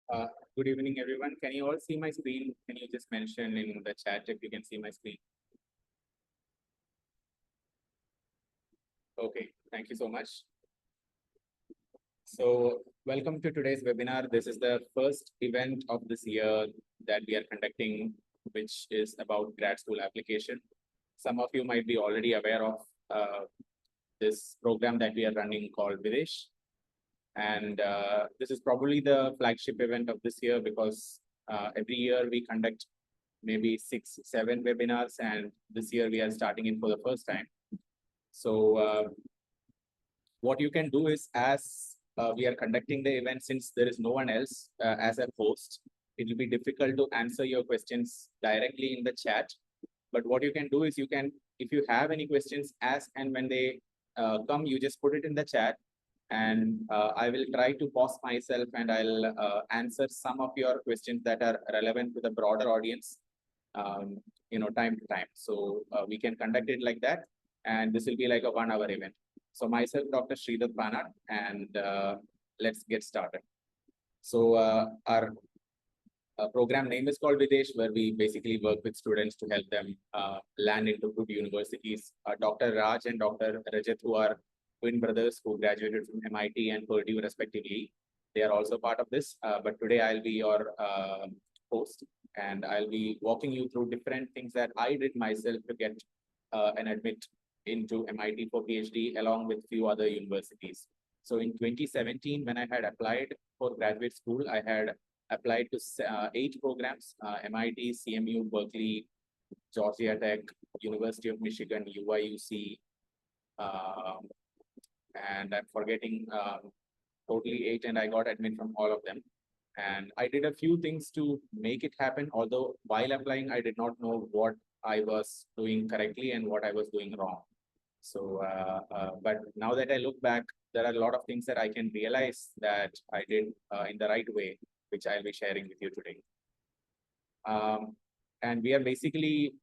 Uh, Good evening, everyone. Can you all see my screen? Can you just mention in the chat if you can see my screen? Okay, thank you so much. So, welcome to today's webinar. This is the first event of this year that we are conducting, which is about grad school application. Some of you might be already aware of this program that we are running called Videsh. And this is probably the flagship event of this year because every year we conduct maybe 6, 7 webinars, and this year we are starting it for the first time. So what you can do is, as we are conducting the event, since there is no one else as a host, it will be difficult to answer your questions directly in the chat. But what you can do is, you can, if you have any questions as and when they come, you just put it in the chat, and I will try to pause myself and I'll answer some of your questions that are relevant to the broader audience, time to time. So we can conduct it like that, and this will be like a 1-hour event. So myself, Dr. Sridhar Panad, and let's get started. So our program name is called Videsh, where we basically work with students to help them land into good universities. Dr. Raj and Dr. Rajat, who are twin brothers who graduated from MIT and Purdue respectively, they are also part of this. But today I'll be your host, and I'll be walking you through different things that I did myself to get an admit into MIT for PhD, along with few other universities. So in 2017, when I had applied for graduate school, I had applied to 8 programs: MIT, CMU, Berkeley, Georgia Tech, University of Michigan, UIUC, and I'm forgetting totally 8, and I got admit from all of them. And I did a few things to make it happen, although while applying, I did not know what I was doing correctly and what I was doing wrong. So, but now that I look back, there are a lot of things that I can realize that I did in the right way, which I'll be sharing with you today. And we are basically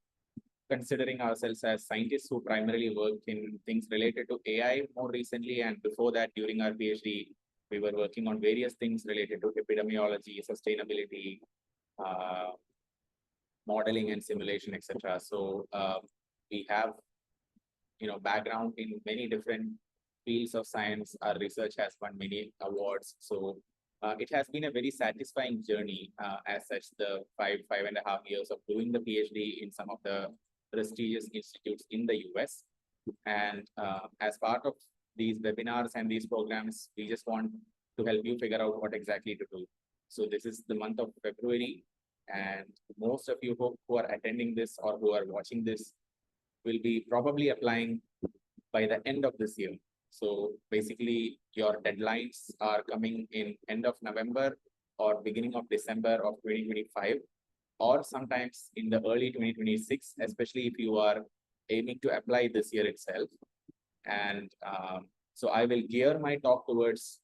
considering ourselves as scientists who primarily work in things related to AI more recently. And before that, during our PhD, we were working on various things related to epidemiology, sustainability, modeling and simulation, etc. So we have background in many different fields of science. Our research has won many awards. So it has been a very satisfying journey as such, the 5.5 years of doing the PhD in some of the prestigious institutes in the US. And as part of these webinars and these programs, we just want to help you figure out what exactly to do. So this is the month of February, and most of you who are attending this or who are watching this will be probably applying by the end of this year. So basically, your deadlines are coming in end of November or beginning of December of 2025, or sometimes in the early 2026, especially if you are aiming to apply this year itself. And so I will gear my talk towards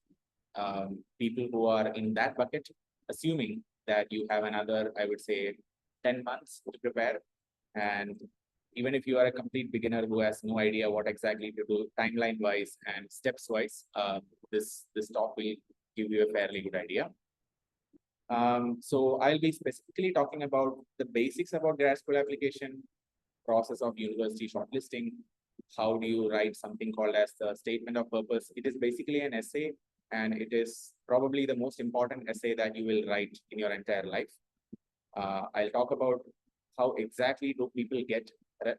people who are in that bucket, assuming that you have another, I would say, 10 months to prepare. And even if you are a complete beginner who has no idea what exactly to do timeline-wise and steps-wise, this talk will give you a fairly good idea. So I'll be specifically talking about the basics about grad school application, process of university shortlisting, how do you write something called as the statement of purpose. It is basically an essay, and it is probably the most important essay that you will write in your entire life. I'll talk about how exactly do people get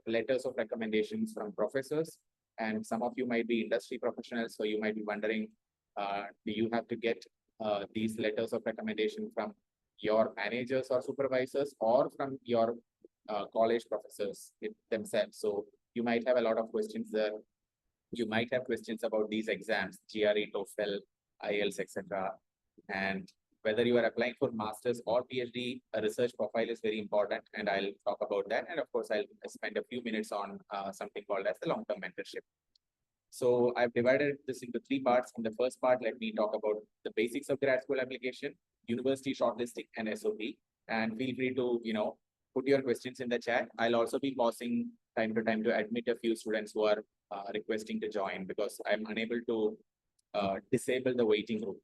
letters of recommendations from professors, and some of you might be industry professionals, so you might be wondering, do you have to get these letters of recommendation from your managers or supervisors, or from your college professors themselves? So you might have a lot of questions there. You might have questions about these exams, GRE, TOEFL, IELTS, etc. And whether you are applying for master's or PhD, a research profile is very important, and I'll talk about that. And of course, I'll spend a few minutes on something called as the long-term mentorship. So I've divided this into 3 parts. In the first part, let me talk about the basics of grad school application, university shortlisting, and SOP. And feel free to, put your questions in the chat. I'll also be pausing time to time to admit a few students who are requesting to join, because I'm unable to disable the waiting room.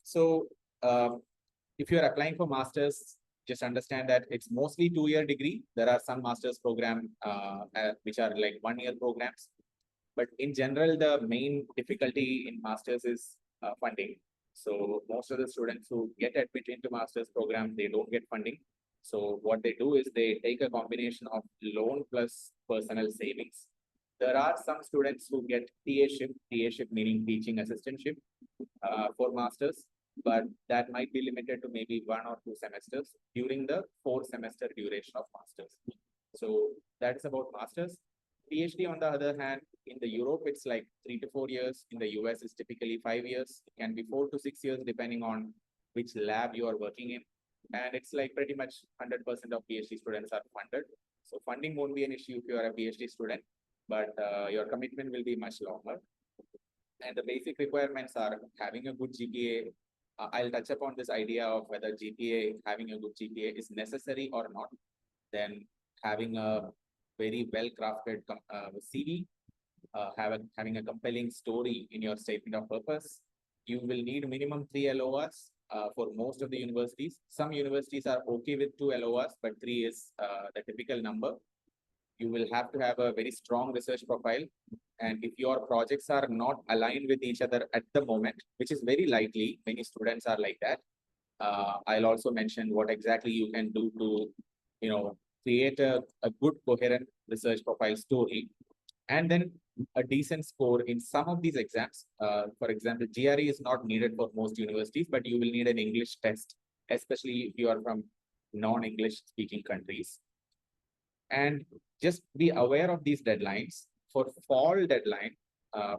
So If you're applying for masters, just understand that it's mostly 2-year degree. There are some master's program which are like 1-year programs. But in general, the main difficulty in masters is funding. So most of the students who get admitted into master's program, they don't get funding. So what they do is they take a combination of loan plus personal savings. There are some students who get TA-ship meaning teaching assistantship for masters, but that might be limited to maybe 1 or 2 semesters during the 4-semester duration of masters. So that's about masters. PhD, on the other hand, in the Europe, it's like 3 to 4 years. In the US, it's typically 5 years. It can be 4 to 6 years, depending on which lab you are working in. And it's like pretty much 100% of PhD students are funded. So funding won't be an issue if you are a PhD student, but your commitment will be much longer. And the basic requirements are having a good GPA. I'll touch upon this idea of whether having a good GPA is necessary or not. Then having a very well-crafted CV, having a compelling story in your statement of purpose. You will need minimum 3 LORs for most of the universities. Some universities are okay with 2 LORs, but 3 is the typical number. You will have to have a very strong research profile. And if your projects are not aligned with each other at the moment, which is very likely, many students are like that. I'll also mention what exactly you can do to, create a good coherent research profile story, and then a decent score in some of these exams. For example, GRE is not needed for most universities, but you will need an English test, especially if you are from non-English speaking countries. And just be aware of these deadlines. For fall deadline,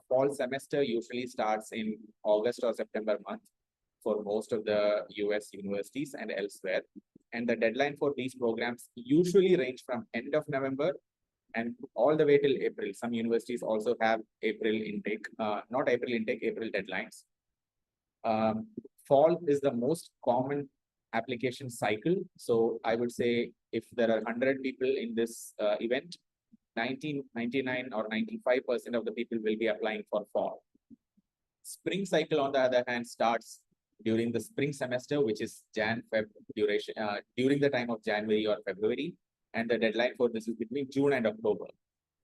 fall semester usually starts in August or September month for most of the US universities and elsewhere. And the deadline for these programs usually range from end of November and all the way till April. Some universities also have April intake, not April intake, April deadlines. Fall is the most common application cycle. So I would say if there are 100 people in this event, 99 or 95% of the people will be applying for fall. Spring cycle, on the other hand, starts during the spring semester, which is Jan-Feb duration, during the time of January or February. And the deadline for this is between June and October.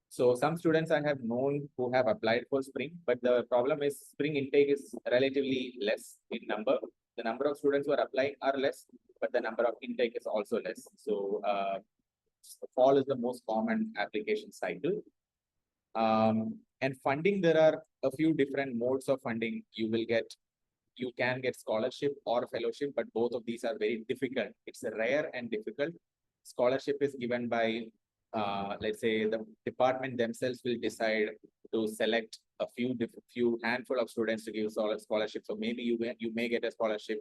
So some students I have known who have applied for spring, but the problem is spring intake is relatively less in number. The number of students who are applying are less, but the number of intake is also less. So fall is the most common application cycle. And funding, there are a few different modes of funding. You can get scholarship or fellowship, but both of these are very difficult. It's rare and difficult. Scholarship is given by, let's say, the department themselves will decide to select a few handful of students to give scholarship. So maybe you may get a scholarship.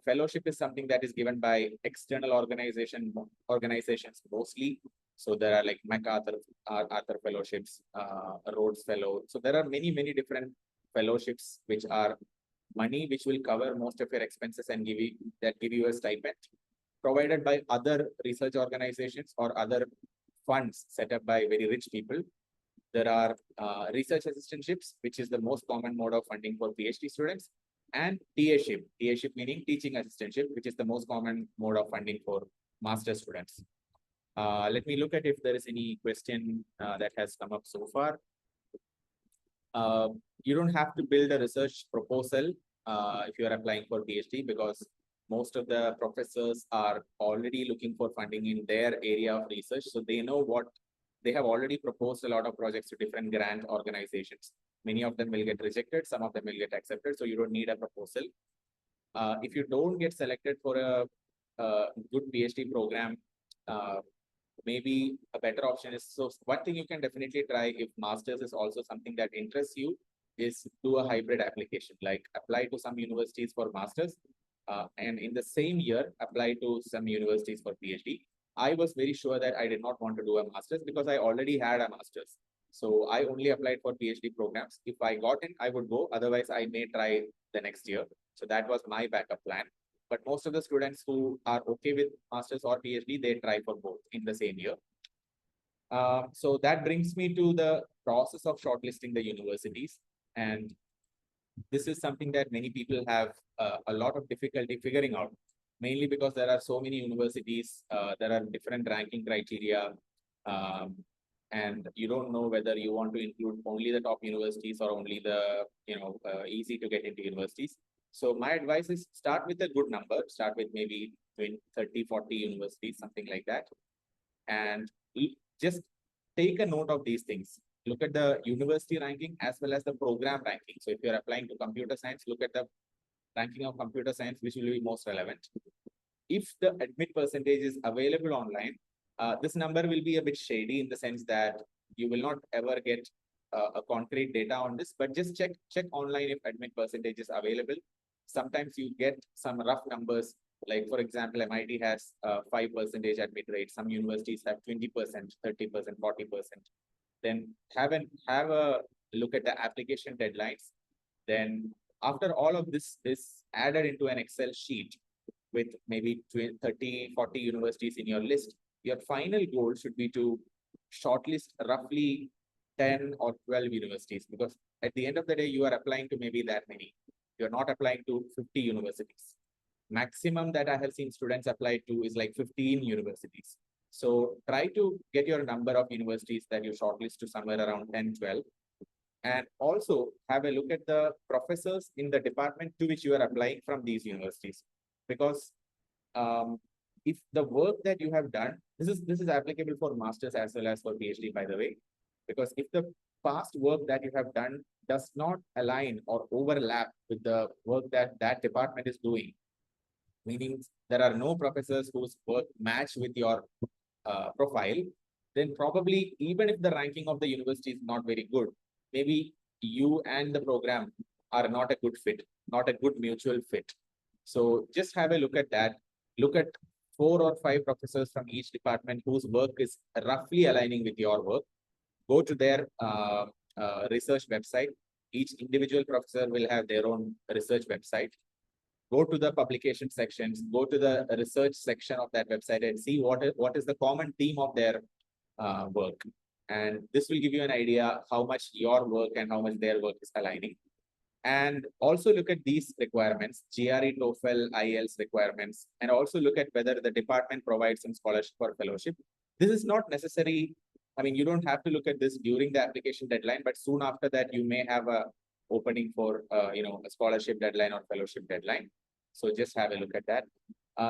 Fellowship is something that is given by external organizations mostly. So there are like MacArthur fellowships, Rhodes Fellow. So there are many different fellowships which are money which will cover most of your expenses and give you a stipend provided by other research organizations or other funds set up by very rich people. There are research assistantships, which is the most common mode of funding for PhD students, and TA-ship meaning teaching assistantship, which is the most common mode of funding for master students. Let me look at if there is any question that has come up so far. You don't have to build a research proposal if you are applying for PhD, because most of the professors are already looking for funding in their area of research. So they know what they have already proposed a lot of projects to different grant organizations. Many of them will get rejected, some of them will get accepted. So you don't need a proposal. If you don't get selected for a good PhD program, maybe a better option is, so one thing you can definitely try if master's is also something that interests you, is do a hybrid application, like apply to some universities for master's and in the same year apply to some universities for PhD. I was very sure that I did not want to do a master's because I already had a master's. So I only applied for PhD programs. If I got in, I would go. Otherwise, I may try the next year. So that was my backup plan. But most of the students who are okay with master's or PhD, they try for both in the same year. So that brings me to the process of shortlisting the universities. And this is something that many people have a lot of difficulty figuring out, mainly because there are so many universities, there are different ranking criteria, um, and you don't know whether you want to include only the top universities or only the easy to get into universities. So my advice is start with a good number, start with maybe 20, 30, 40 universities, something like that, and just take a note of these things. Look at the university ranking as well as the program ranking. So if you're applying to computer science, look at the ranking of computer science, which will be most relevant. If the admit percentage is available online, this number will be a bit shady in the sense that you will not ever get a concrete data on this, but just check online if admit percentage is available. Sometimes you get some rough numbers. Like, for example, MIT has 5% admit rate. Some universities have 20%, 30%, 40%. Then have a look at the application deadlines. Then after all of this is added into an Excel sheet with maybe 30, 40 universities in your list, your final goal should be to shortlist roughly 10 or 12 universities, because at the end of the day, you are applying to maybe that many. You're not applying to 50 universities. Maximum that I have seen students apply to is like 15 universities. So try to get your number of universities that you shortlist to somewhere around 10, 12. And also have a look at the professors in the department to which you are applying from these universities. Because if the work that you have done, this is applicable for masters as well as for PhD, by the way, because if the past work that you have done does not align or overlap with the work that that department is doing, meaning there are no professors whose work match with your profile, then probably even if the ranking of the university is not very good, maybe you and the program are not a good fit, not a good mutual fit. So just have a look at that. Look at 4 or 5 professors from each department whose work is roughly aligning with your work. Go to their research website. Each individual professor will have their own research website. Go to the publication sections, go to the research section of that website and see what is the common theme of their work. And this will give you an idea how much your work and how much their work is aligning. And also look at these requirements, GRE, TOEFL, IELTS requirements, and also look at whether the department provides some scholarship or fellowship. This is not necessary. I mean, you don't have to look at this during the application deadline, but soon after that, you may have a opening for, a scholarship deadline or fellowship deadline. So just have a look at that.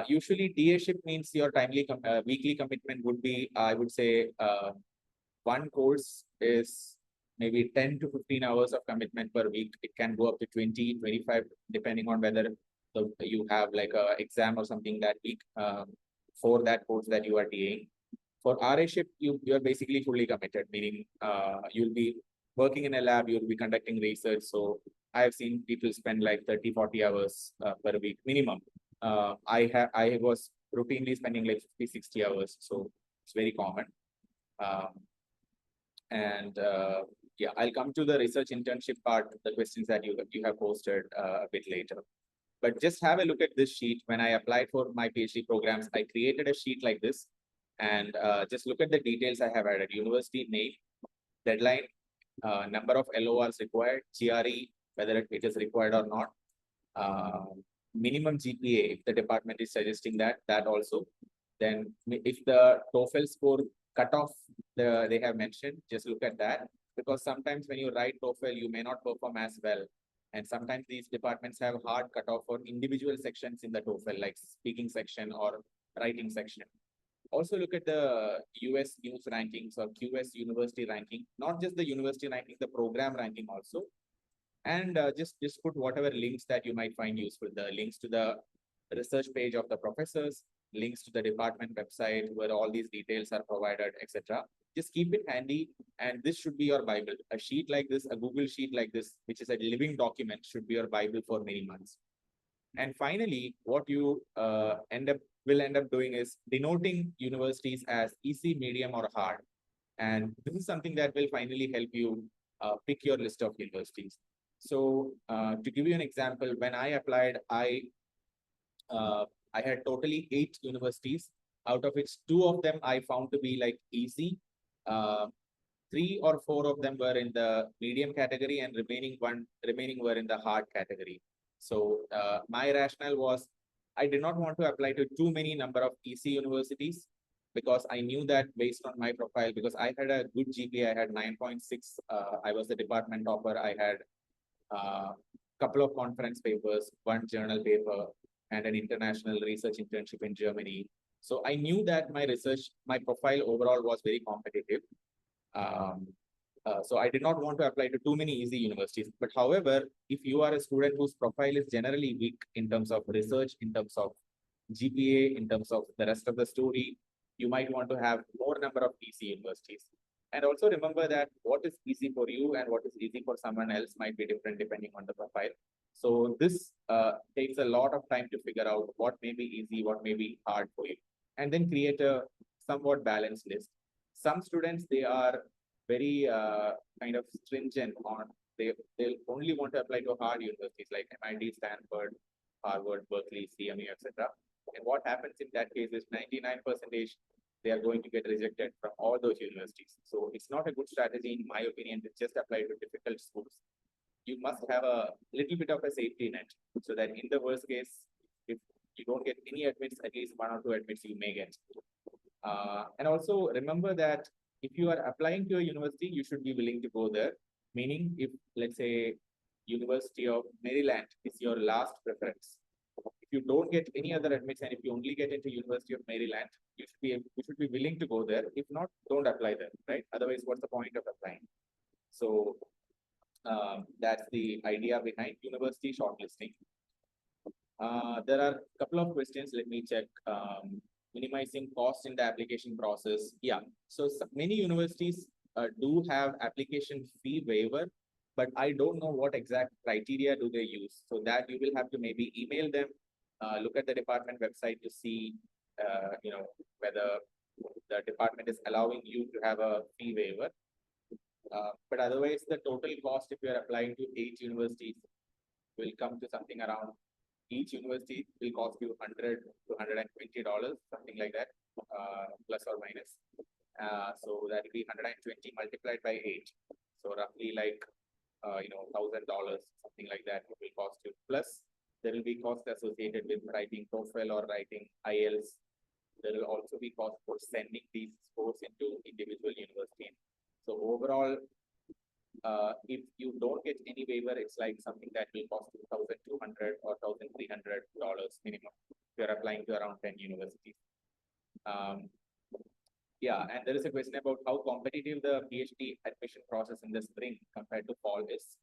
Usually DA-ship means your weekly commitment would be, I would say, one course is maybe 10 to 15 hours of commitment per week. It can go up to 20, 25, depending on whether you have like a exam or something that week for that course that you are DAing. For RA-ship, you're basically fully committed, meaning you'll be working in a lab, you'll be conducting research. So I've seen people spend like 30, 40 hours per week minimum. I was routinely spending like 50, 60 hours. So it's very common. Yeah, I'll come to the research internship part, the questions that you have posted a bit later. But just have a look at this sheet. When I applied for my PhD programs, I created a sheet like this. And just look at the details I have added. University name, deadline, number of LORs required, GRE, whether it is required or not, minimum GPA, if the department is suggesting that also. Then if the TOEFL score cutoff they have mentioned, just look at that. Because sometimes when you write TOEFL, you may not perform as well. And sometimes these departments have hard cutoff for individual sections in the TOEFL, like speaking section or writing section. Also look at the US news rankings or QS university ranking, not just the university ranking, the program ranking also. And just put whatever links that you might find useful, the links to the research page of the professors, links to the department website where all these details are provided, etc. Just keep it handy, and this should be your Bible. A sheet like this, a Google sheet like this, which is a living document, should be your Bible for many months. And finally, what you will end up doing is denoting universities as easy, medium, or hard. And this is something that will finally help you pick your list of universities. So to give you an example, when I applied, I had totally 8 universities, out of which 2 of them I found to be like easy. 3 or 4 of them were in the medium category, and remaining were in the hard category. So my rationale was I did not want to apply to too many number of EC universities, because I knew that based on my profile, because I had a good GPA, I had 9.6. I was the department topper. I had couple of conference papers, one journal paper, and an international research internship in Germany. So I knew that my profile overall was very competitive. So I did not want to apply to too many easy universities. But however, if you are a student whose profile is generally weak in terms of research, in terms of GPA, in terms of the rest of the story, you might want to have more number of easy universities. And also remember that what is easy for you and what is easy for someone else might be different depending on the profile. So this takes a lot of time to figure out what may be easy, what may be hard for you, and then create a somewhat balanced list. Some students, they are very kind of stringent on, they'll only want to apply to hard universities like MIT, Stanford, Harvard, Berkeley, CMU, etc. And what happens in that case is 99% they are going to get rejected from all those universities. So it's not a good strategy, in my opinion, to just apply to difficult schools. You must have a little bit of a safety net, so that in the worst case, if you don't get any admits, at least 1 or 2 admits you may get. And also remember that if you are applying to a university, you should be willing to go there. Meaning, if let's say University of Maryland is your last preference, if you don't get any other admits and if you only get into University of Maryland, you should be willing to go there. If not, don't apply there, right? Otherwise, what's the point of applying? So that's the idea behind university shortlisting. There are a couple of questions. Let me check. Minimizing cost in the application process. Yeah, so many universities do have application fee waiver, but I don't know what exact criteria do they use. So that you will have to maybe email them, look at the department website to see, whether the department is allowing you to have a fee waiver. But otherwise, the total cost, if you are applying to 8 universities, will come to something around, each university will cost you $100 to $120, something like that, plus or minus. So that will be 120 multiplied by 8. So roughly like, $1,000, something like that will cost you. Plus, there will be cost associated with writing TOEFL or writing IELTS. There will also be cost for sending these scores into individual universities. So overall, if you don't get any waiver, it's like something that will cost you $1,200 or $1,300 minimum if you're applying to around 10 universities. Yeah, and there is a question about how competitive the PhD admission process in the spring compared to fall is.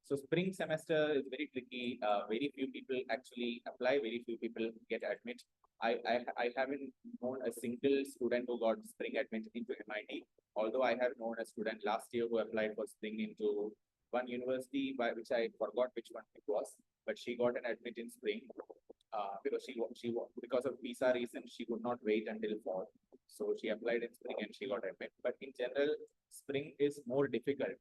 So spring semester is very tricky. Very few people actually apply. Very few people get admit. I haven't known a single student who got spring admit into MIT. Although I have known a student last year who applied for spring into one university, by which I forgot which one it was, but she got an admit in spring because because of visa reasons she could not wait until fall. So she applied in spring and she got admit. But in general, spring is more difficult.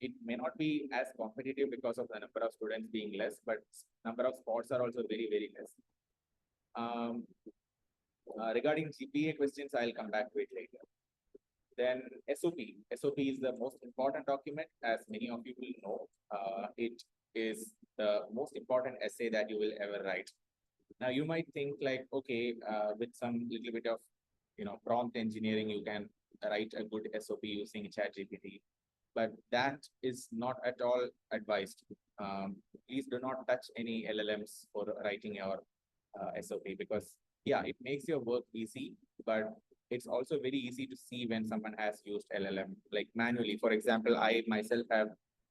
It may not be as competitive because of the number of students being less, but number of spots are also very, very less. Regarding GPA questions, I'll come back to it later. Then SOP. SOP is the most important document, as many of you will know. It is the most important essay that you will ever write. Now, you might think like, okay, with some little bit of prompt engineering, you can write a good SOP using ChatGPT, but that is not at all advised. Please do not touch any LLMs for writing your SOP, because yeah, it makes your work easy, but it's also very easy to see when someone has used LLM like manually. For example, I myself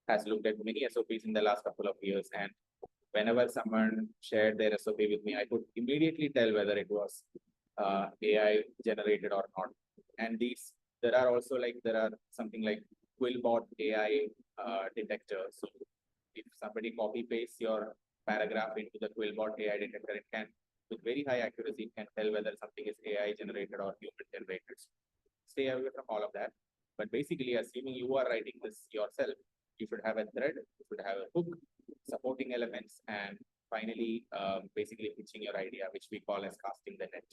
has looked at many SOPs in the last couple of years, and whenever someone shared their SOP with me, I could immediately tell whether it was AI generated or not. And there are also something like Quillbot AI detector. So if somebody copy pastes your paragraph into the Quillbot AI detector, it can, with very high accuracy, it can tell whether something is AI generated or human generated. Stay away from all of that. But basically, assuming you are writing this yourself, you should have a thread, you should have a hook, supporting elements, and finally, basically pitching your idea, which we call as casting the net.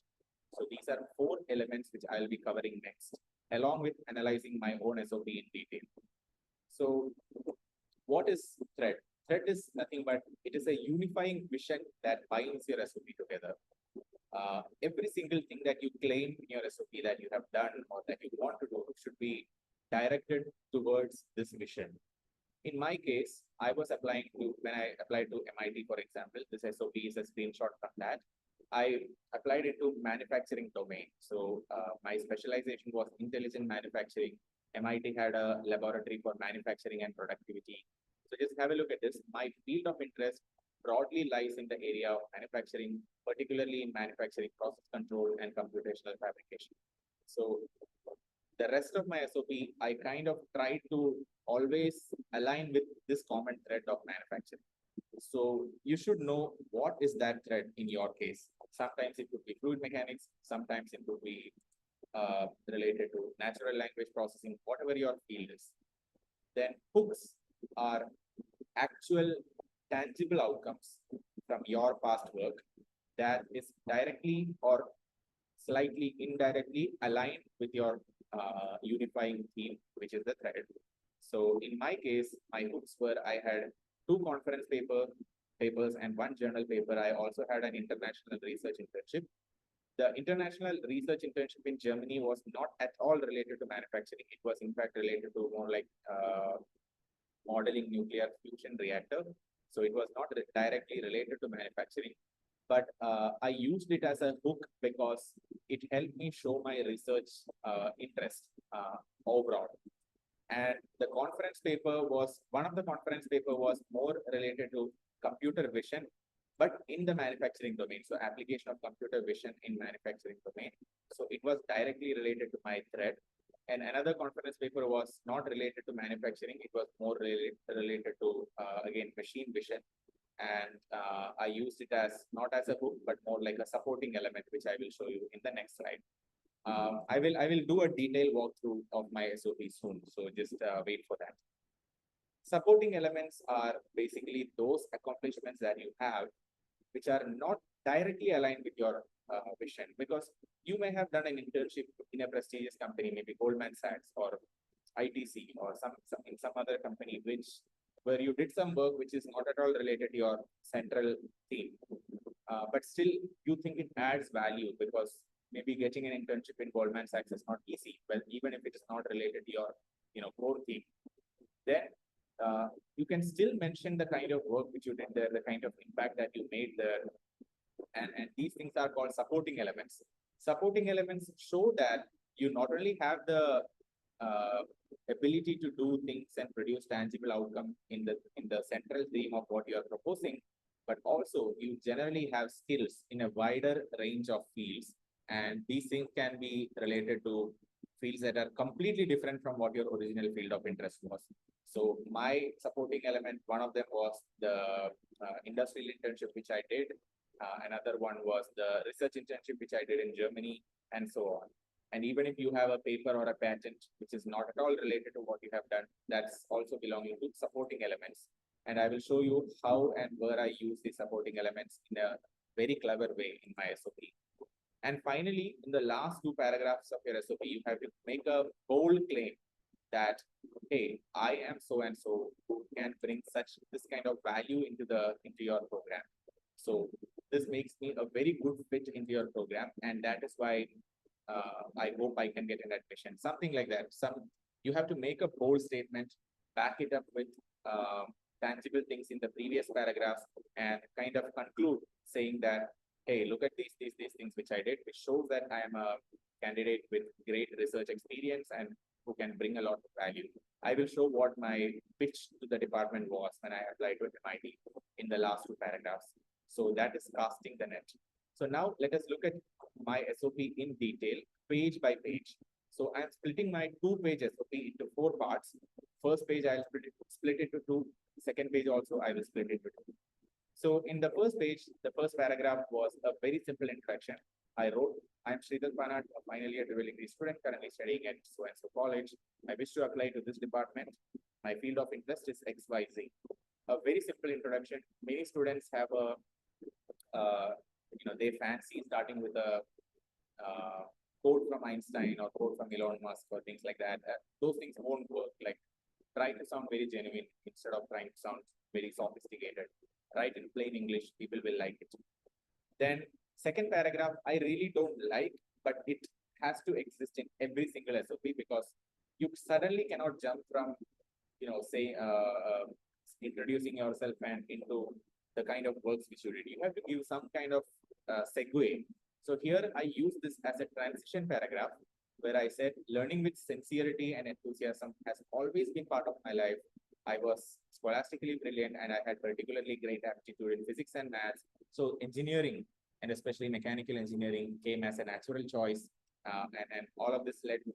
So these are 4 elements which I'll be covering next. along with analyzing my own SOP in detail. So what is thread? Thread is nothing but it is a unifying vision that binds your SOP together. Every single thing that you claim in your SOP that you have done or that you want to do should be directed towards this vision. In my case, I was applying to, when I applied to MIT, for example, this SOP is a screenshot from that. I applied into manufacturing domain. So my specialization was intelligent manufacturing. MIT had a laboratory for manufacturing and productivity. So just have a look at this. My field of interest broadly lies in the area of manufacturing, particularly in manufacturing process control and computational fabrication. So the rest of my SOP, I kind of try to always align with this common thread of manufacturing. So you should know what is that thread in your case. Sometimes it could be fluid mechanics, sometimes it could be related to natural language processing, whatever your field is. Then hooks are actual tangible outcomes from your past work that is directly or slightly indirectly aligned with your unifying theme, which is the thread. So in my case, my hooks were I had 2 conference papers and 1 journal paper. I also had an international research internship. The international research internship in Germany was not at all related to manufacturing. It was in fact related to more like modeling nuclear fusion reactor. So it was not directly related to manufacturing, but I used it as a hook because it helped me show my research interest overall. And the conference paper was, one of the conference paper was more related to computer vision, but in the manufacturing domain. So application of computer vision in manufacturing domain. So it was directly related to my thread. And another conference paper was not related to manufacturing. It was more related to, again, machine vision. And I used it as not as a hook, but more like a supporting element, which I will show you in the next slide. I will do a detailed walkthrough of my SOP soon, so just wait for that. Supporting elements are basically those accomplishments that you have, which are not directly aligned with your vision, because you may have done an internship in a prestigious company, maybe Goldman Sachs or ITC or some other company, where you did some work which is not at all related to your central theme, but still you think it adds value because maybe getting an internship in Goldman Sachs is not easy. Well, even if it is not related to your core theme, then you can still mention the kind of work which you did there, the kind of impact that you made there. And these things are called supporting elements. Supporting elements show that you not only have the ability to do things and produce tangible outcome in the central theme of what you are proposing, but also you generally have skills in a wider range of fields. And these things can be related to fields that are completely different from what your original field of interest was. So my supporting element, one of them was the industrial internship, which I did. Another one was the research internship, which I did in Germany, and so on. And even if you have a paper or a patent, which is not at all related to what you have done, that's also belonging to supporting elements. And I will show you how and where I use these supporting elements in a very clever way in my SOP. And finally, in the last 2 paragraphs of your SOP, you have to make a bold claim that, hey, I am so and so who can bring this kind of value into your program. So this makes me a very good fit into your program, and that is why I hope I can get an admission. Something like that. You have to make a bold statement, back it up with tangible things in the previous paragraphs, and kind of conclude saying that, hey, look at these things which I did, which shows that I am a candidate with great research experience and who can bring a lot of value. I will show what my pitch to the department was when I applied to MIT in the last 2 paragraphs. So that is casting the net. So now let us look at my SOP in detail, page by page. So I'm splitting my 2-page SOP into 4 parts. First page, I'll split it to 2. Second page also, I will split it to 2. So in the first page, the first paragraph was a very simple introduction. I wrote, I'm Sridhar Panat, a final year dual degree student currently studying at so-and-so college. I wish to apply to this department. My field of interest is XYZ. A very simple introduction. Many students have they fancy starting with a code from Einstein or code from Elon Musk or things like that. Those things won't work. Like, try to sound very genuine instead of trying to sound very sophisticated. Write in plain English, people will like it. Then second paragraph, I really don't like, but it has to exist in every single SOP because you suddenly cannot jump from, say, introducing yourself and into the kind of works which you did. You have to give some kind of segue. So here I use this as a transition paragraph where I said learning with sincerity and enthusiasm has always been part of my life. I was scholastically brilliant and I had particularly great aptitude in physics and maths. So engineering and especially mechanical engineering came as a natural choice. And all of this led to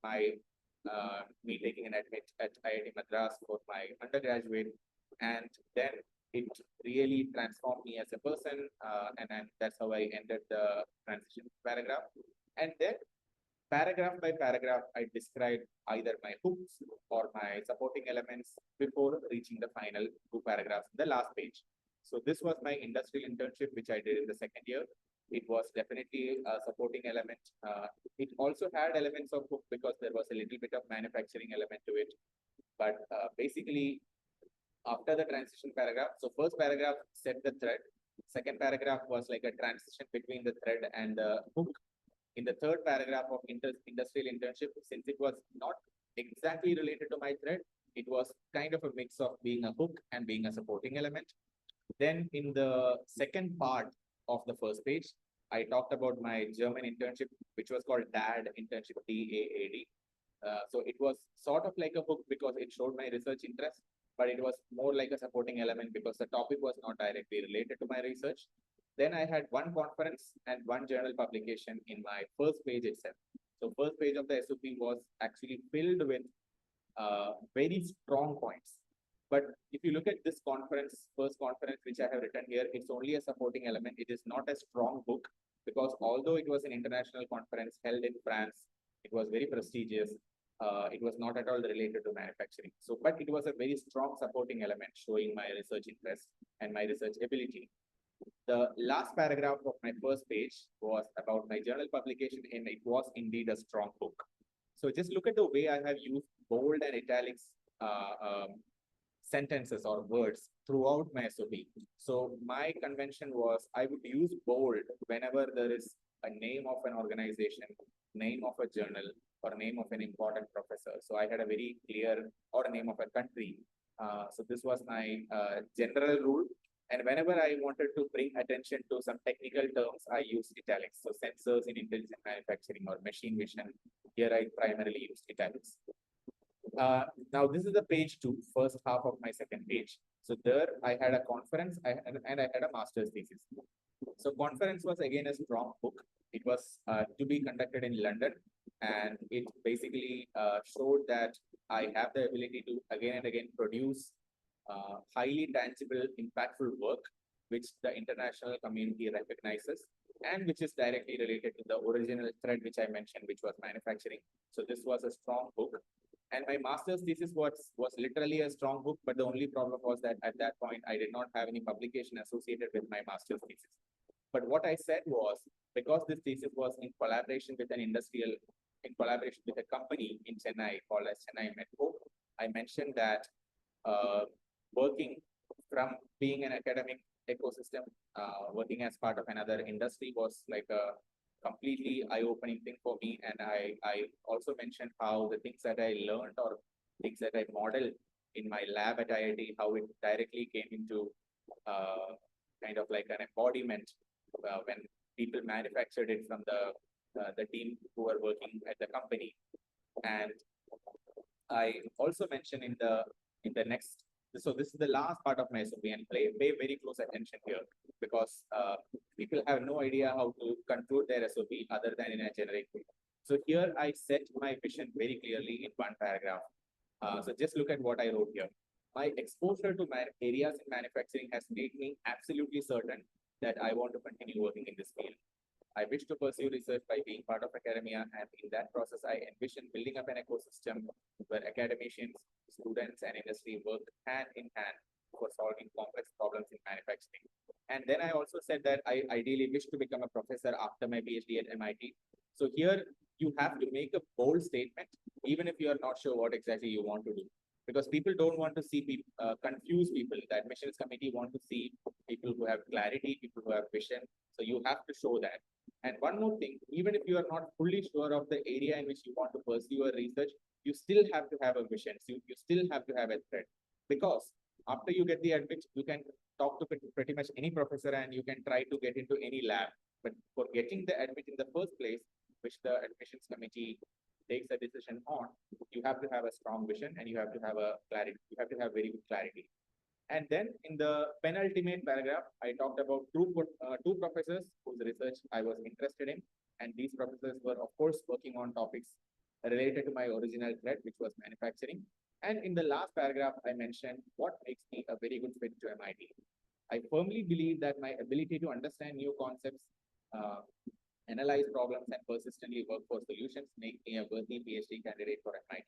me taking an admit at IIT Madras for my undergraduate. And then it really transformed me as a person. And that's how I ended the transition paragraph. And then paragraph by paragraph, I described either my hooks or my supporting elements before reaching the final two paragraphs in the last page. So this was my industrial internship, which I did in the second year. It was definitely a supporting element. It also had elements of hook because there was a little bit of manufacturing element to it. But basically, after the transition paragraph, so first paragraph set the thread. Second paragraph was like a transition between the thread and the hook. In the third paragraph of industrial internship, since it was not exactly related to my thread, it was kind of a mix of being a hook and being a supporting element. Then in the second part of the first page, I talked about my German internship, which was called DAD internship, DAAD. So it was sort of like a hook because it showed my research interest, but it was more like a supporting element because the topic was not directly related to my research. Then I had one conference and one journal publication in my first page itself. So first page of the SOP was actually filled with very strong points. But if you look at this conference, first conference, which I have written here, it's only a supporting element. It is not a strong book because although it was an international conference held in France, it was very prestigious. It was not at all related to manufacturing. So, but it was a very strong supporting element showing my research interest and my research ability. The last paragraph of my first page was about my journal publication, and it was indeed a strong book. So just look at the way I have used bold and italics sentences or words throughout my SOP. So my convention was I would use bold whenever there is a name of an organization, name of a journal, or name of an important professor. So I had a very clear, or a name of a country. So this was my general rule. And whenever I wanted to bring attention to some technical terms, I used italics. So sensors in intelligent manufacturing or machine vision, here I primarily used italics. Now this is the page 2, first half of my second page. So there I had a conference and I had a master's thesis. So conference was again a strong book. It was to be conducted in London, and it basically showed that I have the ability to again and again produce highly tangible, impactful work, which the international community recognizes, and which is directly related to the original thread which I mentioned, which was manufacturing. So this was a strong book. And my master's thesis was literally a strong book, but the only problem was that at that point, I did not have any publication associated with my master's thesis. But what I said was, because this thesis was in collaboration with in collaboration with a company in Chennai called as Chennai Metro, I mentioned that working from being an academic ecosystem, working as part of another industry was like a completely eye-opening thing for me. And I also mentioned how the things that I learned or things that I modeled in my lab at IIT, how it directly came into kind of like an embodiment when people manufactured it from the team who were working at the company. And I also mentioned in the next, so this is the last part of my SOP, and pay very close attention here because people have no idea how to conclude their SOP other than in a generic way. So here I set my vision very clearly in one paragraph. So just look at what I wrote here. My exposure to areas in manufacturing has made me absolutely certain that I want to continue working in this field. I wish to pursue research by being part of academia, and in that process, I envision building up an ecosystem where academicians, students, and industry work hand in hand for solving complex problems in manufacturing. And then I also said that I ideally wish to become a professor after my PhD at MIT. So here you have to make a bold statement, even if you are not sure what exactly you want to do. Because people don't want to see people, confuse people. The admissions committee want to see people who have clarity, people who have vision. So you have to show that. And one more thing, even if you are not fully sure of the area in which you want to pursue your research, you still have to have a vision. So you still have to have a thread. Because after you get the admit, you can talk to pretty much any professor and you can try to get into any lab. But for getting the admit in the first place, which the admissions committee takes a decision on, you have to have a strong vision and you have to have a clarity. You have to have very good clarity. And then in the penultimate paragraph, I talked about two professors whose research I was interested in. And these professors were, of course, working on topics related to my original thread, which was manufacturing. And in the last paragraph, I mentioned what makes me a very good fit to MIT. I firmly believe that my ability to understand new concepts, analyze problems, and persistently work for solutions make me a worthy PhD candidate for MIT.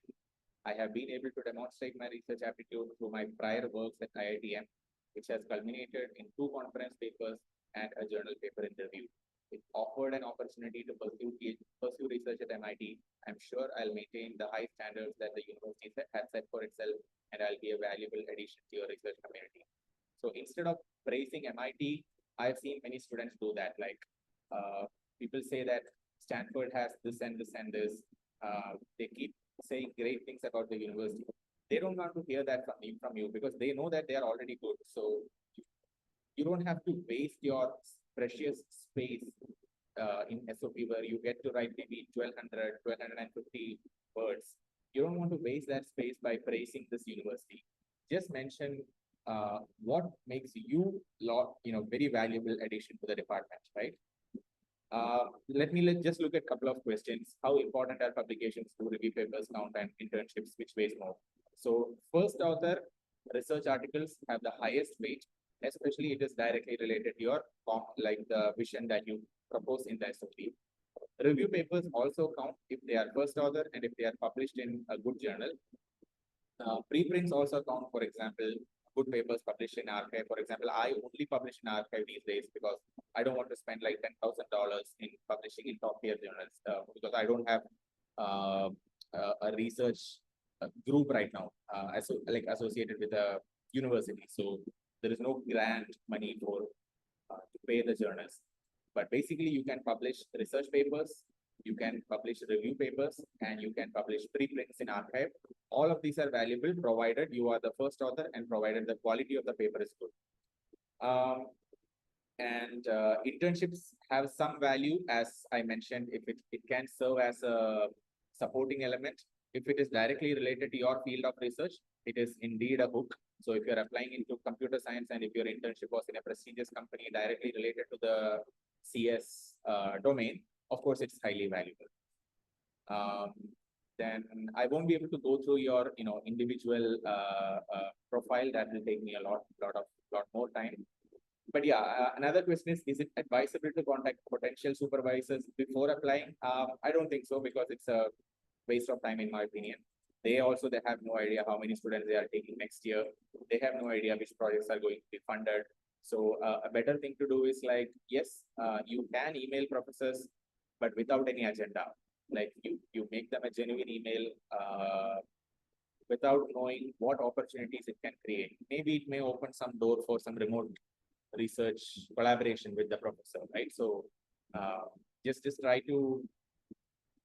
I have been able to demonstrate my research aptitude through my prior works at IITM, which has culminated in 2 conference papers and a journal paper in review. If offered an opportunity to pursue research at MIT, I'm sure I'll maintain the high standards that the university has set for itself, and I'll be a valuable addition to your research community. So instead of praising MIT, I've seen many students do that. Like people say that Stanford has this and this and this. They keep saying great things about the university. They don't want to hear that from you because they know that they are already good. So you don't have to waste your precious space in SOP where you get to write maybe 1200, 1250 words. You don't want to waste that space by praising this university. Just mention what makes you very valuable addition to the department, right? Let's just look at a couple of questions. How important are publications to review papers count and internships, which weighs more? So first author research articles have the highest weight, especially it is directly related to your the vision that you propose in the SOP. Review papers also count if they are first author and if they are published in a good journal. Preprints also count, for example, good papers published in archive. For example, I only publish in archive these days because I don't want to spend like $10,000 in publishing in top tier journals because I don't have a research group right now associated with a university. So there is no grant money for to pay the journals. But basically, you can publish research papers, you can publish review papers, and you can publish preprints in archive. All of these are valuable provided you are the first author and provided the quality of the paper is good. Internships have some value, as I mentioned, if it can serve as a supporting element. If it is directly related to your field of research, it is indeed a hook. So if you're applying into computer science and if your internship was in a prestigious company directly related to the CS domain, of course, it's highly valuable. Then I won't be able to go through your individual profile. That will take me a lot more time. But yeah, another question is it advisable to contact potential supervisors before applying? I don't think so, because it's a waste of time in my opinion. They have no idea how many students they are taking next year. They have no idea which projects are going to be funded. So a better thing to do is like, yes, you can email professors, but without any agenda. Like you make them a genuine email without knowing what opportunities it can create. Maybe it may open some door for some remote research collaboration with the professor, right? So just try to,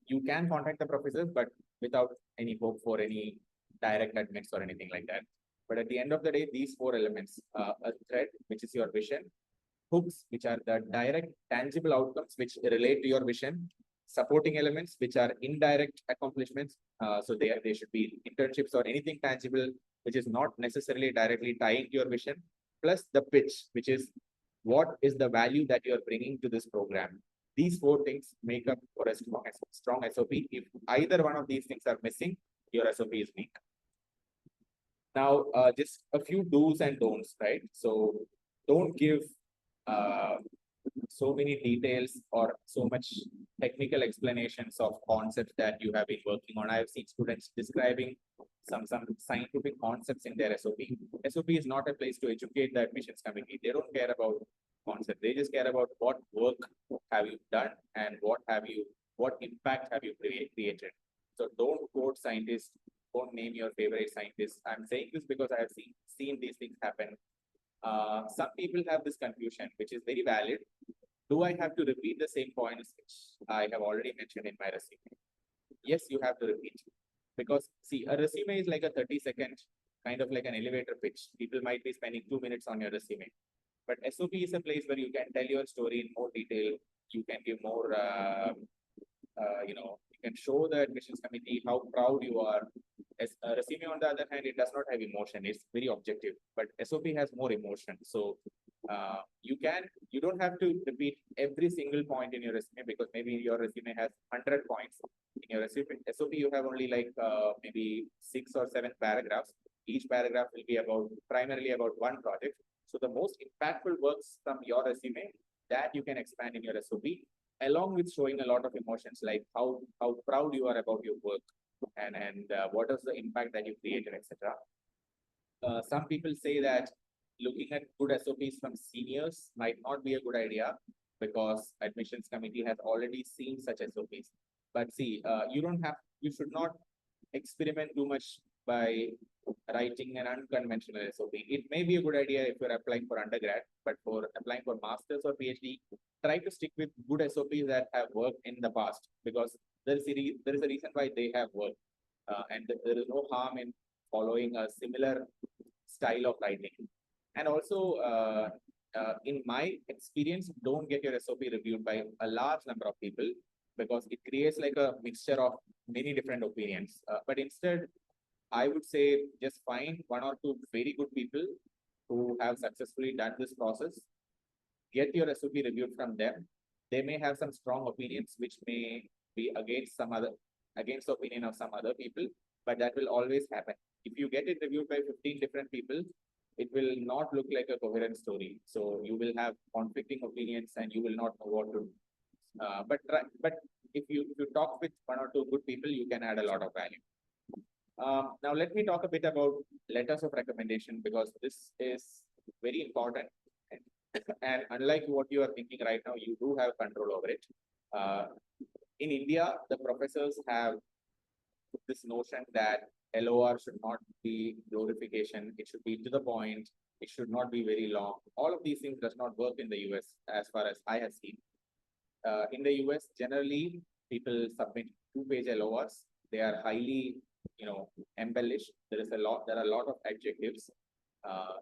you can contact the professors, but without any hope for any direct admits or anything like that. But at the end of the day, these 4 elements, a thread, which is your vision, hooks, which are the direct tangible outcomes which relate to your vision, supporting elements, which are indirect accomplishments. So they should be internships or anything tangible, which is not necessarily directly tying to your vision, plus the pitch, which is what is the value that you're bringing to this program. These 4 things make up for a strong SOP. If either one of these things are missing, your SOP is weak. Now, just a few do's and don'ts, right? So don't give so many details or so much technical explanations of concepts that you have been working on. I have seen students describing some scientific concepts in their SOP. SOP is not a place to educate the admissions committee. They don't care about concept. They just care about what work have you done and what have you what impact have you created? So don't quote scientists, don't name your favorite scientists. I'm saying this because I have seen these things happen. Some people have this confusion, which is very valid. Do I have to repeat the same points which I have already mentioned in my resume? Yes, you have to repeat. Because see, a resume is like a 30-second kind of like an elevator pitch. People might be spending 2 minutes on your resume. But SOP is a place where you can tell your story in more detail. You can give more, you can show the admissions committee how proud you are. As a resume, on the other hand, it does not have emotion. It's very objective. But SOP has more emotion. So you don't have to repeat every single point in your resume, because maybe your resume has 100 points. In your resume, SOP, you have only like maybe 6 or 7 paragraphs. Each paragraph will be primarily about one project. So the most impactful works from your resume that you can expand in your SOP, along with showing a lot of emotions, like how proud you are about your work, and what is the impact that you created, etc. Some people say that looking at good SOPs from seniors might not be a good idea, because admissions committee has already seen such SOPs. But see, you should not experiment too much by writing an unconventional SOP. It may be a good idea if you're applying for undergrad, but for applying for masters or PhD, try to stick with good SOPs that have worked in the past, because there is a reason why they have worked, and there is no harm in following a similar style of writing. And also, in my experience, don't get your SOP reviewed by a large number of people, because it creates like a mixture of many different opinions. But instead, I would say just find 1 or 2 very good people who have successfully done this process. Get your SOP reviewed from them. They may have some strong opinions which may be against the opinion of some other people, but that will always happen. If you get it reviewed by 15 different people, it will not look like a coherent story. So you will have conflicting opinions and you will not know what to do. But if you talk with 1 or 2 good people, you can add a lot of value. Now, let me talk a bit about letters of recommendation, because this is very important. And unlike what you are thinking right now, you do have control over it. In India, the professors have this notion that LOR should not be glorification. It should be to the point. It should not be very long. All of these things does not work in the US, as far as I have seen. In the US, generally, people submit 2-page LORs. They are highly, embellished. There are a lot of adjectives.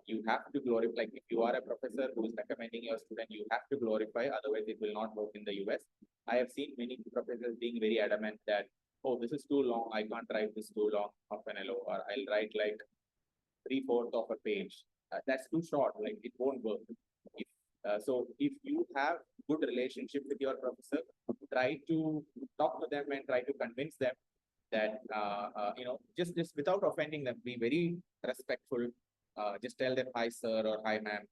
You have to glorify, like if you are a professor who is recommending your student, you have to glorify, otherwise it will not work in the US. I have seen many professors being very adamant that, oh, this is too long, I can't write this too long of an LOR. I'll write like 3/4 of a page. That's too short, like it won't work. So if you have good relationship with your professor, try to talk to them and try to convince them that, just without offending them, be very respectful. Just tell them, hi sir, or hi ma'am.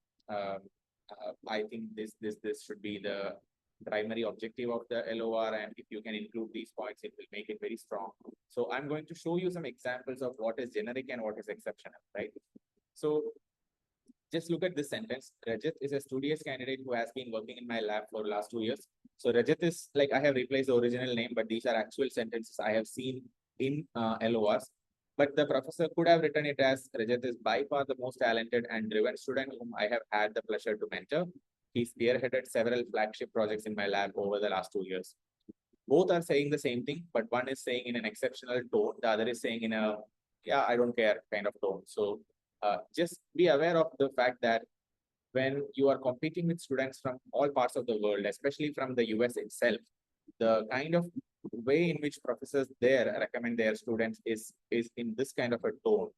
I think this should be the primary objective of the LOR, and if you can include these points, it will make it very strong. So I'm going to show you some examples of what is generic and what is exceptional, right? So just look at this sentence. Rajat is a studious candidate who has been working in my lab for the last 2 years. So Rajat is, like, I have replaced the original name, but these are actual sentences I have seen in LORs. But the professor could have written it as, Rajat is by far the most talented and driven student whom I have had the pleasure to mentor. He spearheaded several flagship projects in my lab over the last 2 years. Both are saying the same thing, but one is saying in an exceptional tone. The other is saying in a, yeah, I don't care kind of tone. So just be aware of the fact that when you are competing with students from all parts of the world, especially from the US itself, the kind of way in which professors there recommend their students is in this kind of a tone.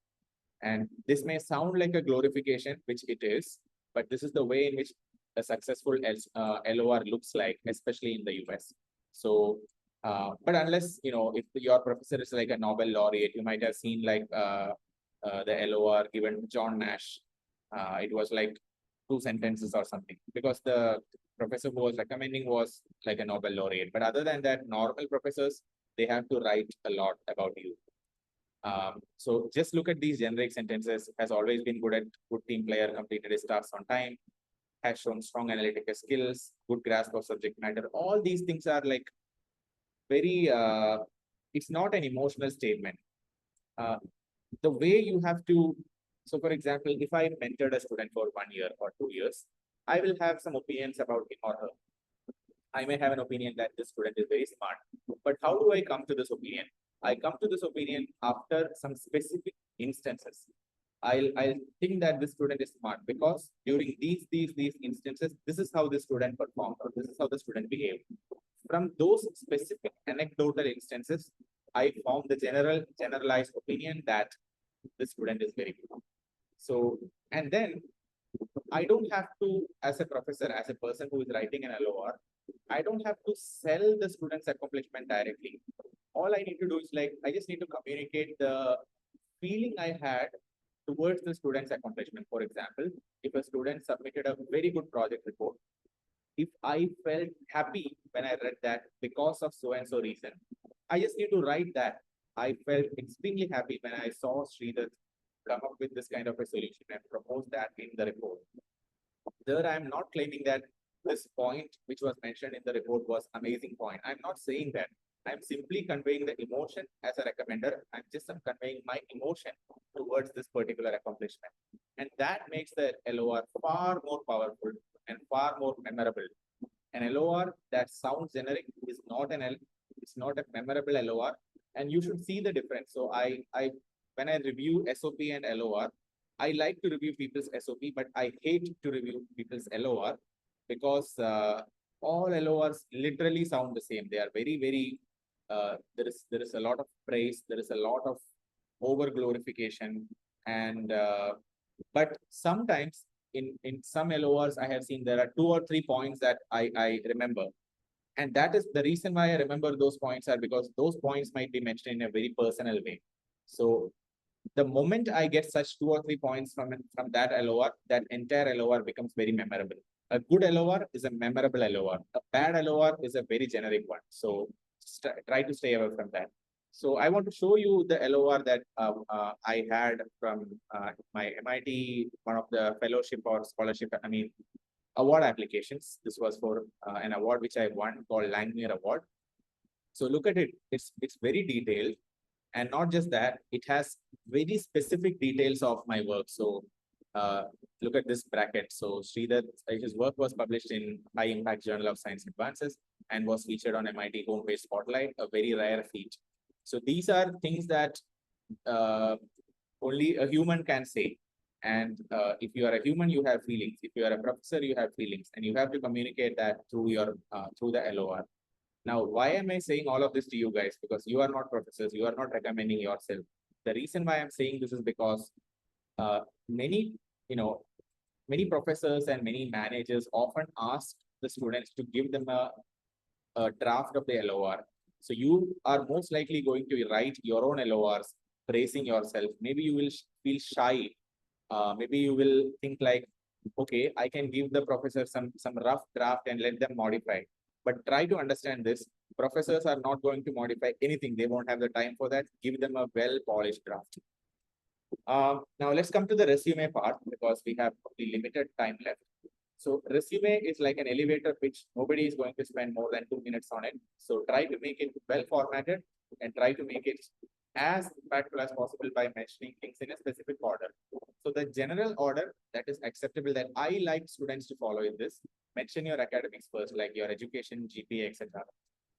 And this may sound like a glorification, which it is, but this is the way in which a successful LOR looks like, especially in the US. So, but unless, if your professor is like a Nobel laureate, you might have seen like the LOR given to John Nash. It was like 2 sentences or something, because the professor who was recommending was like a Nobel laureate. But other than that, normal professors, they have to write a lot about you. So just look at these generic sentences. Has always been good team player, completed his tasks on time, has shown strong analytical skills, good grasp of subject matter. All these things are like very, it's not an emotional statement. The way you have to, so for example, if I mentored a student for 1 year or 2 years, I will have some opinions about him or her. I may have an opinion that this student is very smart, but how do I come to this opinion? I come to this opinion after some specific instances. I'll think that this student is smart because during these instances, this is how the student performed or this is how the student behaved. From those specific anecdotal instances, I form the generalized opinion that the student is very good. So, and then I don't have to, as a professor, as a person who is writing an LOR, I don't have to sell the student's accomplishment directly. All I need to do is like, I just need to communicate the feeling I had towards the student's accomplishment. For example, if a student submitted a very good project report, if I felt happy when I read that because of so and so reason, I just need to write that. I felt extremely happy when I saw Sridhar come up with this kind of a solution and propose that in the report. There, I'm not claiming that this point which was mentioned in the report was amazing point. I'm not saying that. I'm simply conveying the emotion as a recommender. I'm just conveying my emotion towards this particular accomplishment. And that makes the LOR far more powerful and far more memorable. An LOR that sounds generic is not it's not a memorable LOR, and you should see the difference. So when I review SOP and LOR, I like to review people's SOP, but I hate to review people's LOR because all LORs literally sound the same. They are very there is a lot of praise, there is a lot of over glorification, and but sometimes in some LORs I have seen there are 2 or 3 points that I remember. And that is the reason why I remember those points are because those points might be mentioned in a very personal way. So the moment I get such 2 or 3 points from that LOR, that entire LOR becomes very memorable. A good LOR is a memorable LOR. A bad LOR is a very generic one. So try to stay away from that. So I want to show you the LOR that I had from my MIT, one of the fellowship or scholarship, award applications. This was for an award which I won called Langmuir Award. So look at it. It's very detailed. And not just that, it has very specific details of my work. So look at this bracket. So Sridhar, his work was published in High Impact Journal of Science Advances and was featured on MIT Homepage Spotlight, a very rare feat. So these are things that only a human can say. And if you are a human, you have feelings. If you are a professor, you have feelings, and you have to communicate that through your through the LOR. Now, why am I saying all of this to you guys? Because you are not professors, you are not recommending yourself. The reason why I'm saying this is because many, many professors and many managers often ask the students to give them a draft of the LOR. So you are most likely going to write your own LORs, praising yourself. Maybe you will feel shy. Maybe you will think like, okay, I can give the professor some rough draft and let them modify. But try to understand this. Professors are not going to modify anything. They won't have the time for that. Give them a well-polished draft. Now let's come to the resume part because we have only limited time left. So resume is like an elevator pitch. Nobody is going to spend more than 2 minutes on it. So try to make it well formatted and try to make it as impactful as possible by mentioning things in a specific order. So the general order that is acceptable that I like students to follow in this, mention your academics first, like your education, GPA, etc.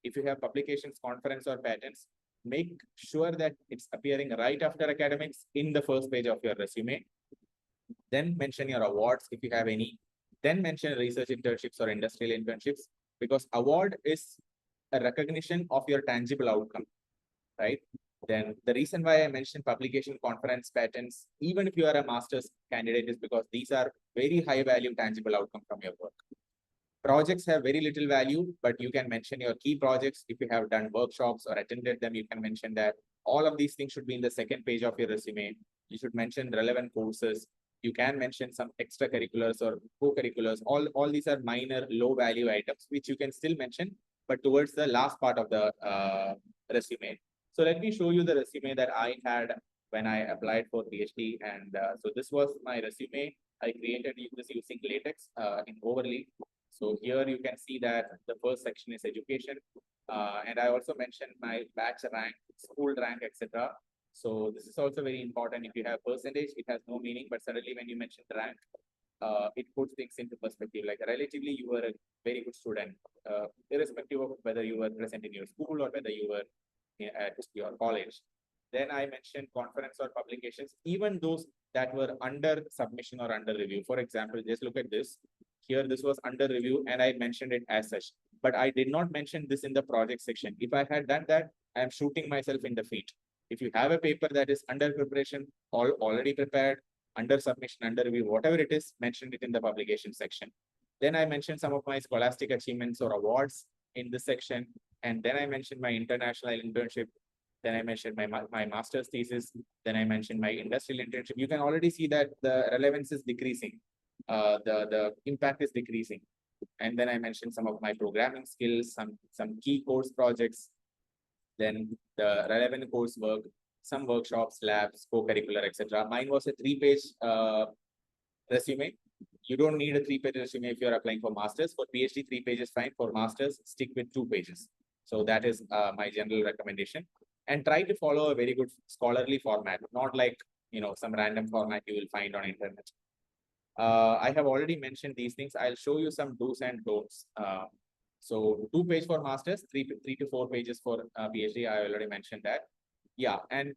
If you have publications, conference, or patents, make sure that it's appearing right after academics in the first page of your resume. Then mention your awards if you have any. Then mention research internships or industrial internships, because award is a recognition of your tangible outcome, right? Then the reason why I mentioned publication, conference, patents, even if you are a master's candidate, is because these are very high value tangible outcome from your work. Projects have very little value, but you can mention your key projects. If you have done workshops or attended them, you can mention that. All of these things should be in the second page of your resume. You should mention relevant courses. You can mention some extracurriculars or co-curriculars. All these are minor, low value items, which you can still mention, but towards the last part of the resume. So let me show you the resume that I had when I applied for PhD. And so this was my resume. I created this using LaTeX in Overlay. So here you can see that the first section is education. And I also mentioned my batch rank, school rank, etc. So this is also very important. If you have percentage, it has no meaning, but suddenly when you mention rank, it puts things into perspective. Like relatively, you were a very good student, irrespective of whether you were present in your school or whether you were at your college. Then I mentioned conference or publications, even those that were under submission or under review. For example, just look at this. Here, this was under review, and I mentioned it as such. But I did not mention this in the project section. If I had done that, I am shooting myself in the feet. If you have a paper that is under preparation, already prepared, under submission, under review, whatever it is, mention it in the publication section. Then I mentioned some of my scholastic achievements or awards in this section. And then I mentioned my international internship. Then I mentioned my master's thesis. Then I mentioned my industrial internship. You can already see that the relevance is decreasing. The impact is decreasing. And then I mentioned some of my programming skills, some key course projects, then the relevant coursework, some workshops, labs, co-curricular, etc. Mine was a 3-page resume. You don't need a 3-page resume if you're applying for masters. For PhD, 3 pages fine. For masters, stick with 2 pages. So that is my general recommendation. And try to follow a very good scholarly format, not like some random format you will find on internet. I have already mentioned these things. I'll show you some do's and don'ts. So 2 pages for masters, 3 to 4 pages for PhD. I already mentioned that. Yeah, and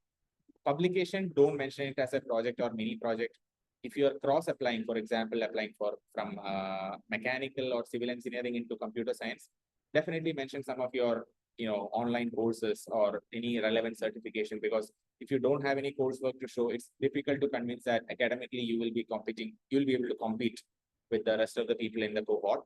publication, don't mention it as a project or mini project. If you are cross applying, for example, applying from mechanical or civil engineering into computer science, definitely mention some of your online courses or any relevant certification, because if you don't have any coursework to show, it's difficult to convince that academically you will be able to compete with the rest of the people in the cohort.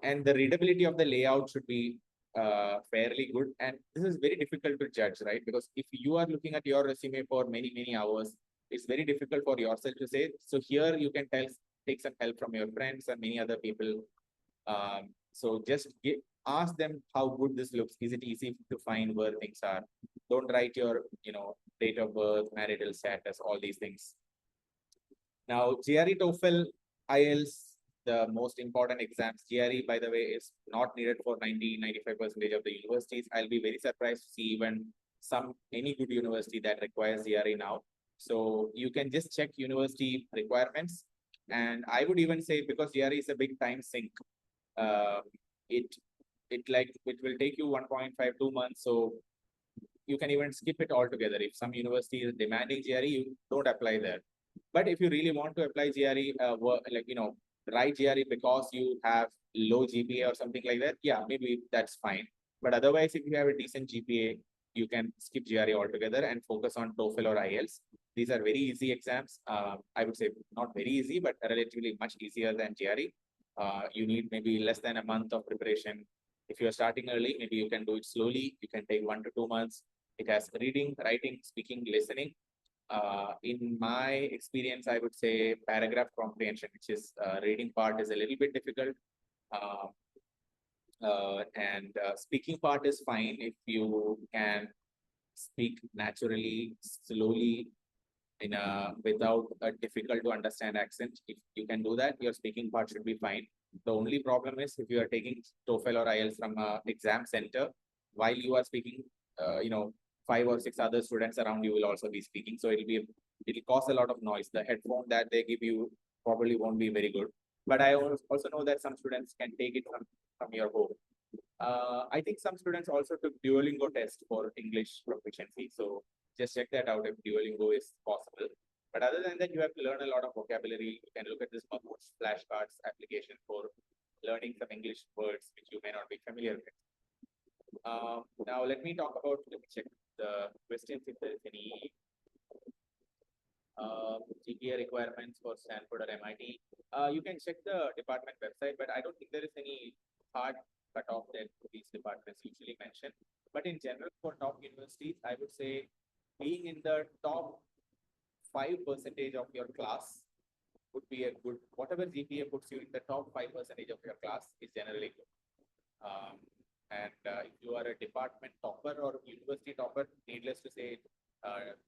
And the readability of the layout should be fairly good. And this is very difficult to judge, right? Because if you are looking at your resume for many hours, it's very difficult for yourself to say. So here you can take some help from your friends and many other people. So just ask them how good this looks. Is it easy to find where things are? Don't write your, date of birth, marital status, all these things. Now, GRE, TOEFL, IELTS, the most important exams. GRE, by the way, is not needed for 90-95% of the universities. I'll be very surprised to see even any good university that requires GRE now. So you can just check university requirements. And I would even say, because GRE is a big time sink, it will take you 1.5-2 months. So you can even skip it altogether. If some university is demanding GRE, you don't apply there. But if you really want to apply GRE, write GRE because you have low GPA or something like that, yeah, maybe that's fine. But otherwise, if you have a decent GPA, you can skip GRE altogether and focus on TOEFL or IELTS. These are very easy exams. I would say not very easy, but relatively much easier than GRE. You need maybe less than a month of preparation. If you're starting early, maybe you can do it slowly. You can take 1 to 2 months. It has reading, writing, speaking, listening. In my experience, I would say paragraph comprehension, which is reading part, is a little bit difficult. And speaking part is fine if you can speak naturally, slowly, without a difficult to understand accent. If you can do that, your speaking part should be fine. The only problem is if you are taking TOEFL or IELTS from an exam center, while you are speaking, 5 or 6 other students around you will also be speaking. So it'll cause a lot of noise. The headphone that they give you probably won't be very good. But I also know that some students can take it from your home. I think some students also took Duolingo test for English proficiency. So just check that out if Duolingo is possible. But other than that, you have to learn a lot of vocabulary. You can look at this flashcards application for learning some English words which you may not be familiar with. Now let me check the questions if there is any. GPA requirements for Stanford or MIT. You can check the department website, but I don't think there is any hard cutoff that these departments usually mention. But in general, for top universities, I would say being in the top 5% of your class would be a good, whatever GPA puts you in the top 5% of your class is generally good. And if you are a department topper or university topper, needless to say,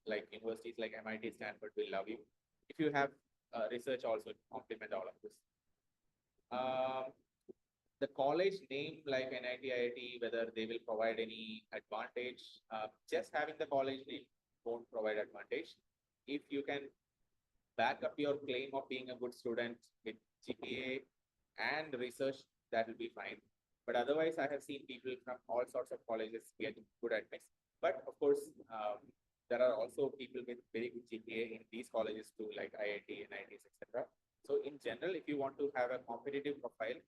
like universities like MIT, Stanford will love you. If you have research also, complement all of this. the college name like NIT, IIT, whether they will provide any advantage, just having the college name won't provide advantage. If you can back up your claim of being a good student with GPA and research, that will be fine. But otherwise, I have seen people from all sorts of colleges get good admits. But of course, there are also people with very good GPA in these colleges too, like IIT, NITs, etc. So in general, if you want to have a competitive profile,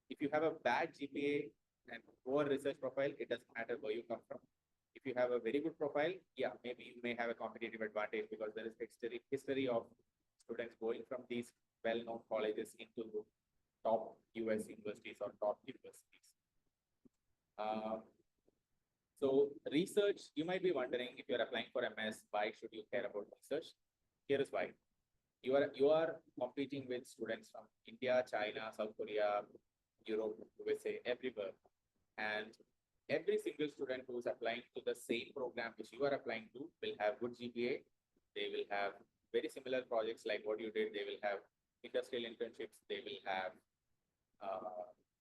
if you have a bad GPA and poor research profile, it doesn't matter where you come from. If you have a very good profile, yeah, maybe you may have a competitive advantage because there is history of students going from these well-known colleges into top US universities or top universities. So research, you might be wondering if you're applying for MS, why should you care about research? Here is why. You are competing with students from India, China, South Korea, Europe, USA, everywhere. And every single student who is applying to the same program which you are applying to will have good GPA. They will have very similar projects like what you did. They will have industrial internships. They will have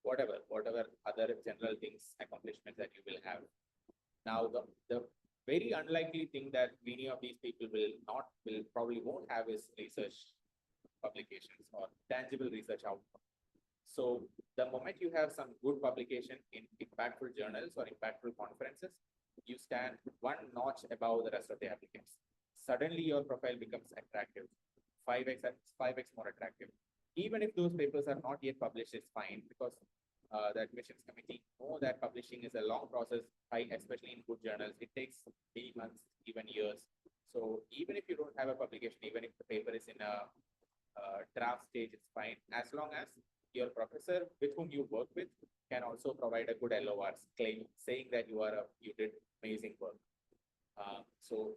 whatever other general things, accomplishments that you will have. Now, the very unlikely thing that many of these people probably won't have is research publications or tangible research outcome. So the moment you have some good publication in impactful journals or impactful conferences, you stand one notch above the rest of the applicants. Suddenly your profile becomes attractive, 5x more attractive. Even if those papers are not yet published, it's fine because the admissions committee know that publishing is a long process, especially in good journals. It takes many months, even years. So even if you don't have a publication, even if the paper is in a draft stage, it's fine. As long as your professor with whom you work with can also provide a good LORs claim saying that you did amazing work. So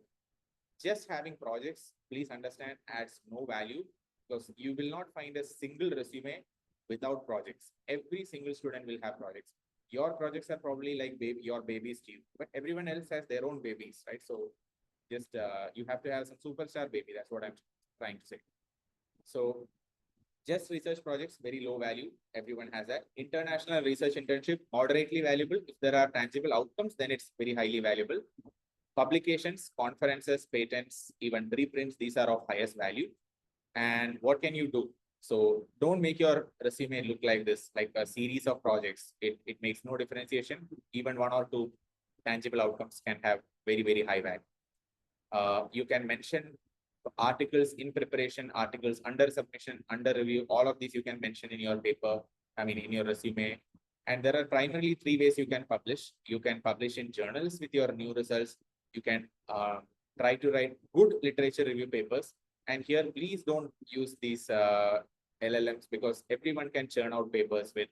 just having projects, please understand, adds no value because you will not find a single resume without projects. Every single student will have projects. Your projects are probably like your babies to you, but everyone else has their own babies, right? So just you have to have some superstar baby. That's what I'm trying to say. So just research projects, very low value. Everyone has that. International research internship, moderately valuable. If there are tangible outcomes, then it's very highly valuable. Publications, conferences, patents, even preprints, these are of highest value. And what can you do? So don't make your resume look like this, like a series of projects. It makes no differentiation. Even one or two tangible outcomes can have very, very high value. You can mention articles in preparation, articles under submission, under review. All of these you can mention in your paper, in your resume. And there are primarily 3 ways you can publish. You can publish in journals with your new results. You can try to write good literature review papers. And here, please don't use these LLMs because everyone can churn out papers with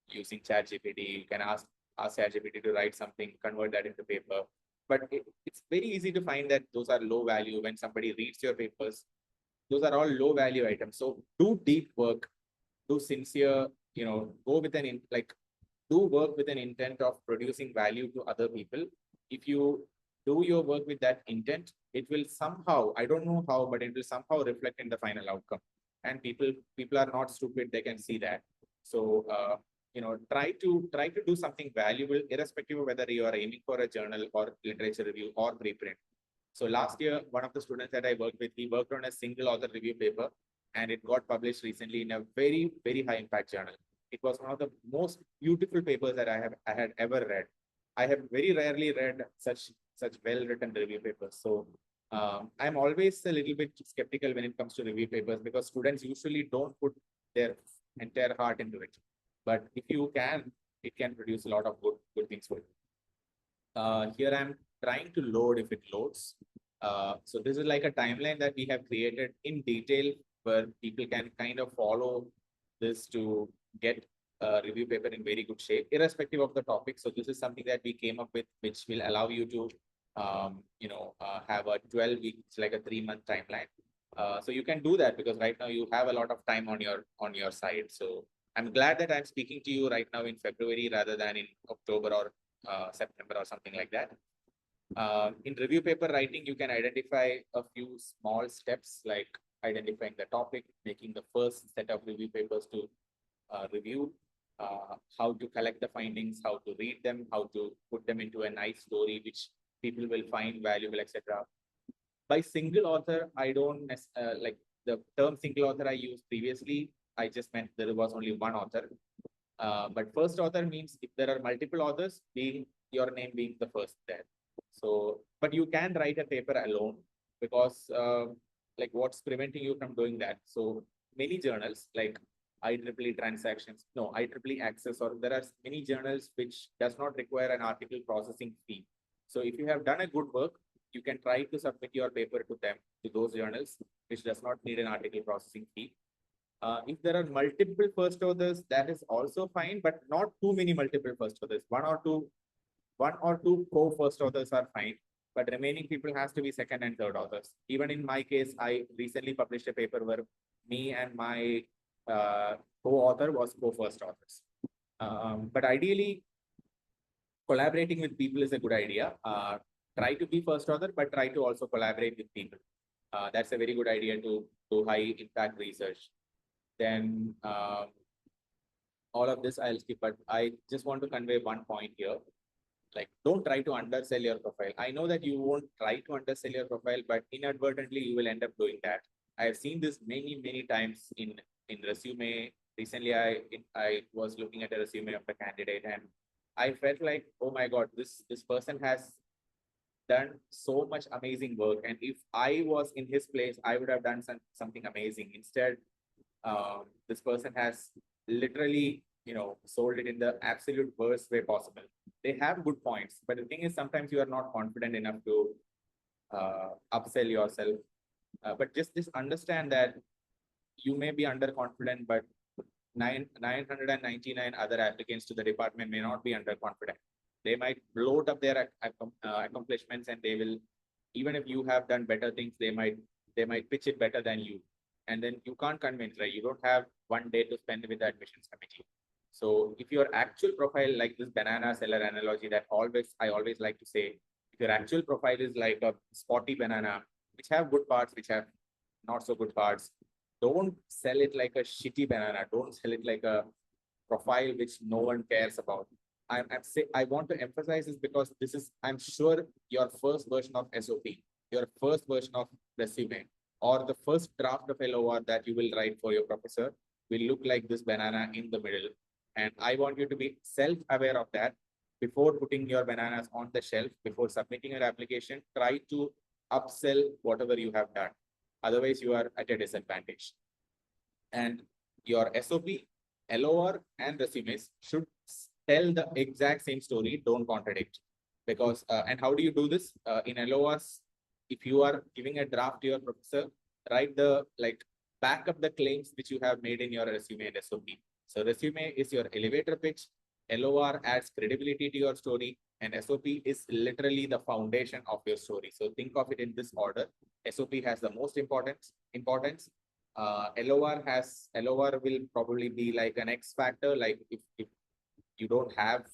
using ChatGPT. You can ask ChatGPT to write something, convert that into paper. But it's very easy to find that those are low value when somebody reads your papers. Those are all low value items. So do deep work, do sincere, go with do work with an intent of producing value to other people. If you do your work with that intent, it will somehow, I don't know how, but it will somehow reflect in the final outcome. And people are not stupid, they can see that. So try to do something valuable, irrespective of whether you are aiming for a journal or literature review or preprint. So last year, one of the students that I worked with, he worked on a single author review paper, and it got published recently in a very, very high impact journal. It was one of the most beautiful papers that I had ever read. I have very rarely read such well-written review papers. So I'm always a little bit skeptical when it comes to review papers because students usually don't put their entire heart into it. But if you can, it can produce a lot of good things for you. Here I'm trying to load if it loads. So this is like a timeline that we have created in detail where people can kind of follow this to get a review paper in very good shape, irrespective of the topic. So this is something that we came up with, which will allow you to, have a 12-week, like a 3-month timeline. So you can do that because right now you have a lot of time on your side. So I'm glad that I'm speaking to you right now in February rather than in October or September or something like that. In review paper writing, you can identify a few small steps like identifying the topic, making the first set of review papers to review, how to collect the findings, how to read them, how to put them into a nice story which people will find valuable, etc. By single author, I don't like the term single author I used previously. I just meant there was only one author. But first author means if there are multiple authors, being your name being the first there. So, but you can write a paper alone because like what's preventing you from doing that? So many journals like IEEE transactions, no, IEEE access, or there are many journals which does not require an article processing fee. So if you have done a good work, you can try to submit your paper to them, to those journals, which does not need an article processing fee. If there are multiple first authors, that is also fine, but not too many multiple first authors. One or two co-first authors are fine, but remaining people has to be second and third authors. Even in my case, I recently published a paper where me and my co-author was co-first authors. But ideally, collaborating with people is a good idea. Try to be first author, but try to also collaborate with people. That's a very good idea to do high impact research. Then all of this I'll skip, but I just want to convey one point here. Like, don't try to undersell your profile. I know that you won't try to undersell your profile, but inadvertently you will end up doing that. I've seen this many times in resume. Recently, I was looking at a resume of a candidate, and I felt like, oh my God, this person has done so much amazing work. And if I was in his place, I would have done something amazing. Instead, this person has literally, sold it in the absolute worst way possible. They have good points, but the thing is, sometimes you are not confident enough to upsell yourself. But just understand that you may be underconfident, but 999 other applicants to the department may not be underconfident. They might bloat up their accomplishments, and they will, even if you have done better things, they might pitch it better than you. And then you can't convince, right? You don't have one day to spend with the admissions committee. So if your actual profile, like this banana seller analogy that I always like to say, if your actual profile is like a spotty banana, which have good parts, which have not so good parts, don't sell it like a shitty banana. Don't sell it like a profile which no one cares about. I want to emphasize this because this is, I'm sure, your first version of SOP, your first version of resume, or the first draft of LOR that you will write for your professor will look like this banana in the middle. And I want you to be self-aware of that. Before putting your bananas on the shelf, before submitting your application, try to upsell whatever you have done. Otherwise, you are at a disadvantage. And your SOP, LOR, and resumes should tell the exact same story. Don't contradict. Because, and how do you do this? In LORs, if you are giving a draft to your professor, write back up the claims which you have made in your resume and SOP. So resume is your elevator pitch, LOR adds credibility to your story, and SOP is literally the foundation of your story. So think of it in this order. SOP has the most importance. LOR will probably be like an X factor. Like if you don't have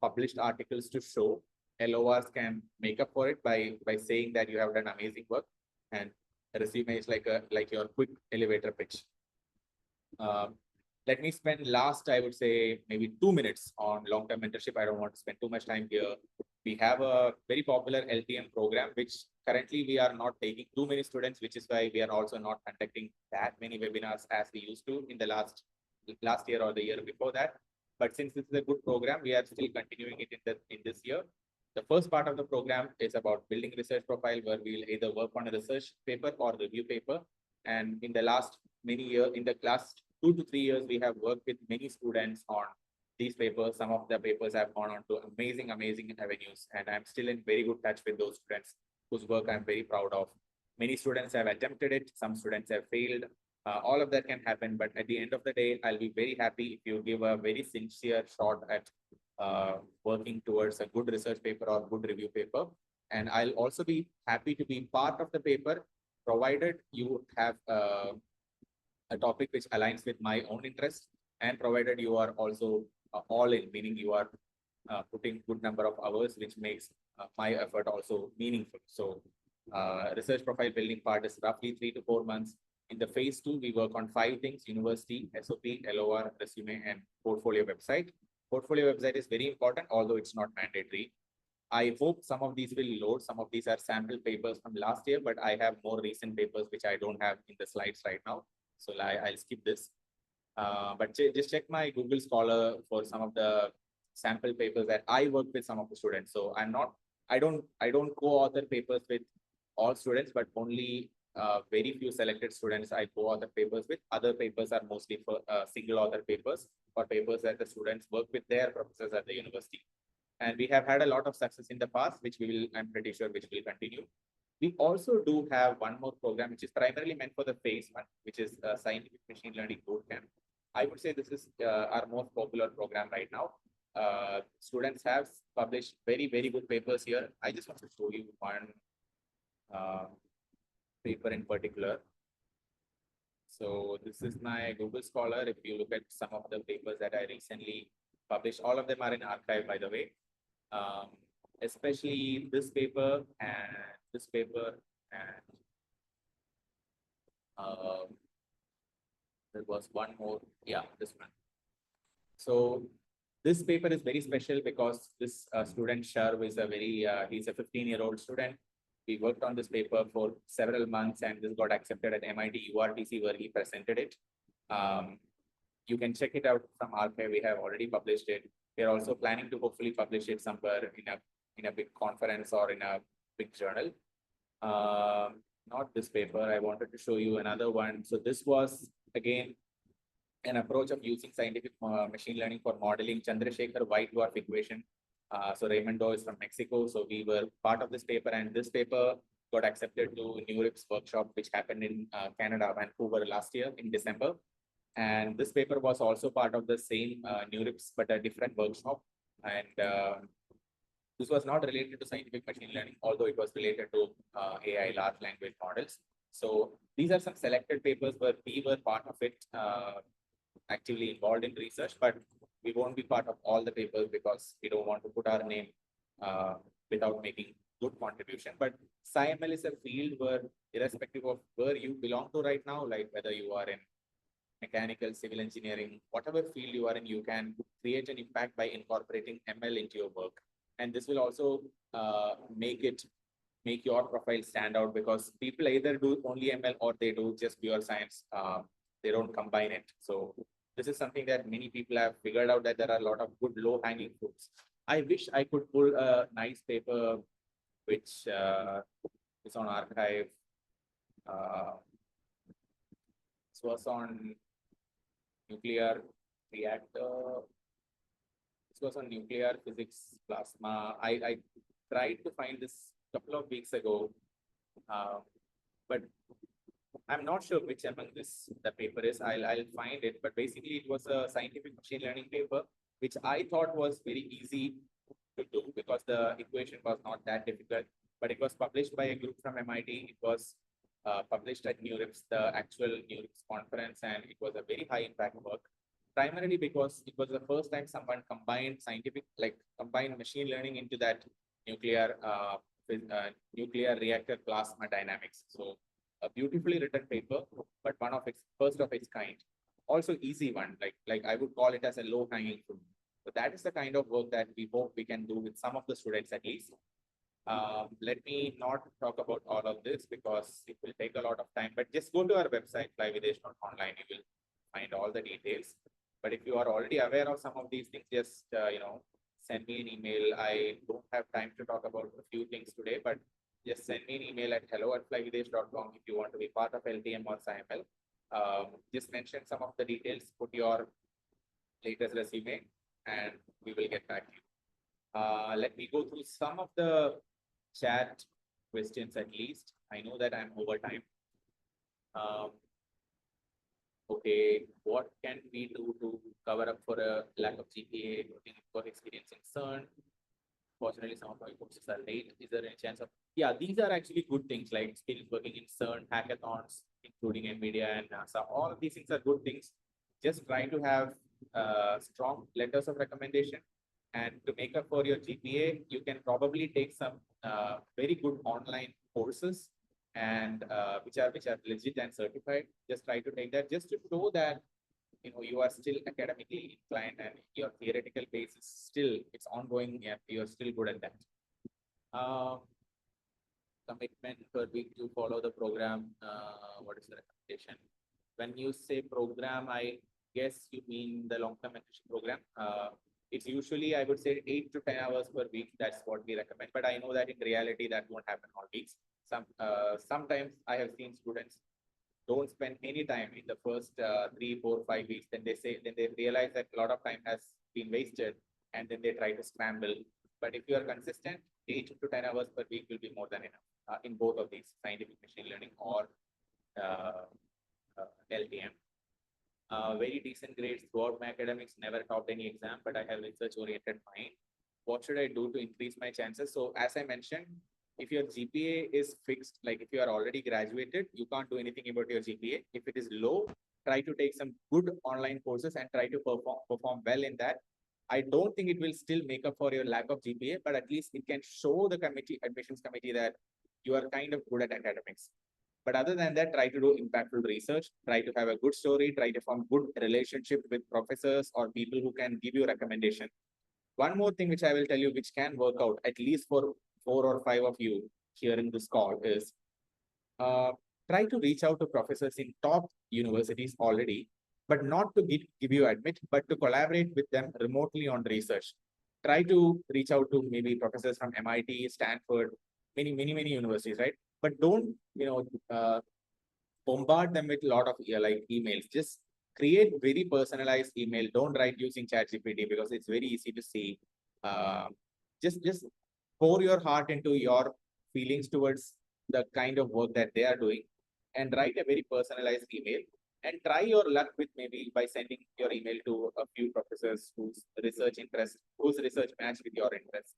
published articles to show, LORs can make up for it by saying that you have done amazing work, and resume is like your quick elevator pitch. Let me spend I would say, maybe 2 minutes on long-term mentorship. I don't want to spend too much time here. We have a very popular LTM program, which currently we are not taking too many students, which is why we are also not conducting that many webinars as we used to in the last year or the year before that. But since this is a good program, we are still continuing it in this year. The first part of the program is about building research profile, where we will either work on a research paper or review paper. And in the last 2 to 3 years, we have worked with many students on these papers. Some of the papers have gone on to amazing avenues, and I'm still in very good touch with those students whose work I'm very proud of. Many students have attempted it. Some students have failed. All of that can happen, but at the end of the day, I'll be very happy if you give a very sincere shot at working towards a good research paper or good review paper. And I'll also be happy to be part of the paper, provided you have a topic which aligns with my own interest, and provided you are also all in, meaning you are putting good number of hours, which makes my effort also meaningful. So research profile building part is roughly 3 to 4 months. In the phase 2, we work on 5 things: university, SOP, LOR, resume, and portfolio website. Portfolio website is very important, although it's not mandatory. I hope some of these will load. Some of these are sample papers from last year, but I have more recent papers which I don't have in the slides right now. So I'll skip this. But just check my Google Scholar for some of the sample papers that I work with some of the students. So I don't co-author papers with all students, but only very few selected students I co-author papers with. Other papers are mostly for single author papers or papers that the students work with their professors at the university. And we have had a lot of success in the past, which I'm pretty sure, which will continue. We also do have one more program, which is primarily meant for the phase 1, which is Scientific Machine Learning Bootcamp. I would say this is our most popular program right now. Students have published very, very good papers here. I just want to show you one paper in particular. So this is my Google Scholar. If you look at some of the papers that I recently published, all of them are in archive, by the way. Especially this paper and this paper, and there was one more. Yeah, this one. So this paper is very special because this student Sharv is he's a 15-year-old student. We worked on this paper for several months, and this got accepted at MIT URTC, where he presented it. You can check it out from archive. We have already published it. We are also planning to hopefully publish it somewhere in a big conference or in a big journal. Not this paper. I wanted to show you another one. So this was again an approach of using scientific machine learning for modeling Chandrasekhar white dwarf equation. So Raymundo is from Mexico. So we were part of this paper, and this paper got accepted to NeurIPS workshop, which happened in Canada, Vancouver last year in December. And this paper was also part of the same NeurIPS, but a different workshop. And this was not related to scientific machine learning, although it was related to AI, large language models. So these are some selected papers where we were part of it, actively involved in research, but we won't be part of all the papers because we don't want to put our name without making good contribution. But SciML is a field where, irrespective of where you belong to right now, like whether you are in mechanical, civil engineering, whatever field you are in, you can create an impact by incorporating ML into your work. And this will also make your profile stand out, because people either do only ML or they do just pure science. They don't combine it. So this is something that many people have figured out, that there are a lot of good low-hanging fruits. I wish I could pull a nice paper which is on archive. This was on nuclear reactor. This was on nuclear physics, plasma. I tried to find this a couple of weeks ago, but I'm not sure which among the paper is. I'll find it. But basically, it was a scientific machine learning paper, which I thought was very easy to do because the equation was not that difficult. But it was published by a group from MIT. It was published at NeurIPS, the actual NeurIPS conference, and it was a very high impact work. Primarily because it was the first time someone combined combined machine learning into that nuclear reactor plasma dynamics. So a beautifully written paper, but one of its first of its kind. Also easy one, like I would call it as a low hanging fruit. So that is the kind of work that we hope we can do with some of the students at least. Let me not talk about all of this because it will take a lot of time, but just go to our website, flyvidesh.online. You will find all the details. But if you are already aware of some of these things, just send me an email. I don't have time to talk about a few things today, but just send me an email at hello@flyvidesh.com if you want to be part of LTM or SciML. Just mention some of the details, put your latest resume, and we will get back to you. Let me go through some of the chat questions at least. I know that I'm over time. Okay, what can we do to cover up for a lack of GPA, looking for experience in CERN? Fortunately, some of my courses are late. Is there any chance of? Yeah, these are actually good things, like experience working in CERN, hackathons, including NVIDIA and NASA. All of these things are good things. Just try to have strong letters of recommendation. And to make up for your GPA, you can probably take some very good online courses. and which are legit and certified. Just try to take that just to show that you are still academically inclined and your theoretical base is still it's ongoing and you're still good at that. Commitment per week to follow the program. What is the recommendation? When you say program, I guess you mean the long-term mentorship program. It's usually, I would say, 8 to 10 hours per week. That's what we recommend. But I know that in reality, that won't happen all weeks. Sometimes I have seen students don't spend any time in the first 3, 4, 5 weeks. Then they realize that a lot of time has been wasted, and then they try to scramble. But if you are consistent, 8 to 10 hours per week will be more than enough in both of these, scientific machine learning or LTM. Very decent grades throughout my academics, never topped any exam, but I have research-oriented mind. What should I do to increase my chances? So as I mentioned, if your GPA is fixed, like if you are already graduated, you can't do anything about your GPA. If it is low, try to take some good online courses and try to perform well in that. I don't think it will still make up for your lack of GPA, but at least it can show the admissions committee that you are kind of good at academics. But other than that, try to do impactful research, try to have a good story, try to form good relationship with professors or people who can give you recommendation. One more thing which I will tell you, which can work out, at least for 4 or 5 of you hearing this call, is try to reach out to professors in top universities already, but not to give you admit, but to collaborate with them remotely on research. Try to reach out to maybe professors from MIT, Stanford, many universities, right? But don't, bombard them with a lot of like emails. Just create very personalized email. Don't write using ChatGPT because it's very easy to see. Just pour your heart into your feelings towards the kind of work that they are doing and write a very personalized email and try your luck with maybe by sending your email to a few professors whose research match with your interest.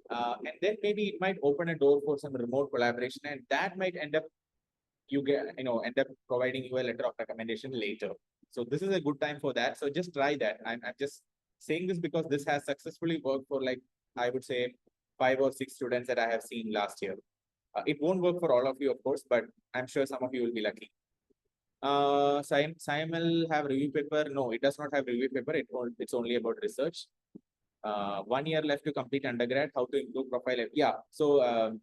And then maybe it might open a door for some remote collaboration, and that might end up end up providing you a letter of recommendation later. So this is a good time for that. So just try that. I'm just saying this because this has successfully worked for, like, I would say 5 or 6 students that I have seen last year. It won't work for all of you, of course, but I'm sure some of you will be lucky. Simon have review paper? No, it does not have review paper. It's only about research. 1 year left to complete undergrad. How to improve profile? Yeah. So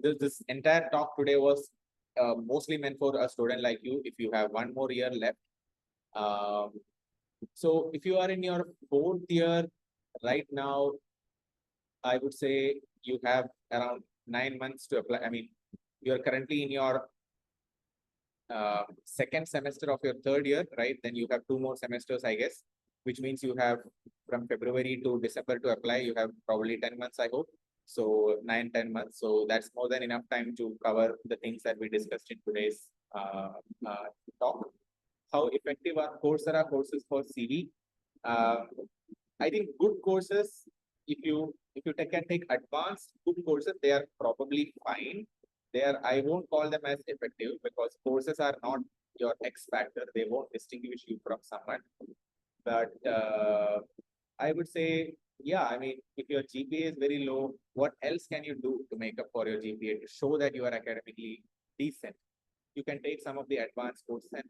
this entire talk today was mostly meant for a student like you. If you have 1 more year left, so if you are in your 4th year right now, I would say you have around 9 months to apply. I mean, you are currently in your 2nd semester of your 3rd year, right? Then you have 2 more semesters, I guess, which means you have from February to December to apply. You have probably 10 months, I hope. So 9, 10 months. So that's more than enough time to cover the things that we discussed in today's talk. How effective are Coursera courses for CV? I think good courses, if you can take advanced good courses, they are probably fine. I won't call them as effective because courses are not your X factor. They won't distinguish you from someone. But I would say, yeah, I mean, if your GPA is very low, what else can you do to make up for your GPA to show that you are academically decent? You can take some of the advanced courses and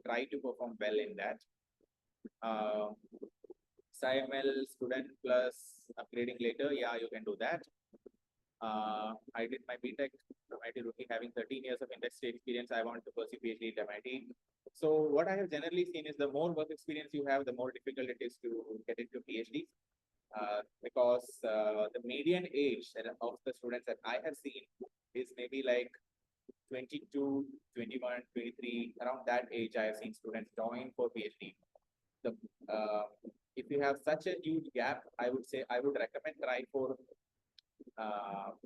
try to perform well in that. SciML student plus upgrading later, yeah, you can do that. I did my BTech from MIT Rookie, having 13 years of industry experience. I want to pursue PhD at MIT. So what I have generally seen is the more work experience you have, the more difficult it is to get into PhD. Because the median age of the students that I have seen is maybe like 22, 21, 23, around that age. I have seen students join for PhD. If you have such a huge gap, I would recommend try for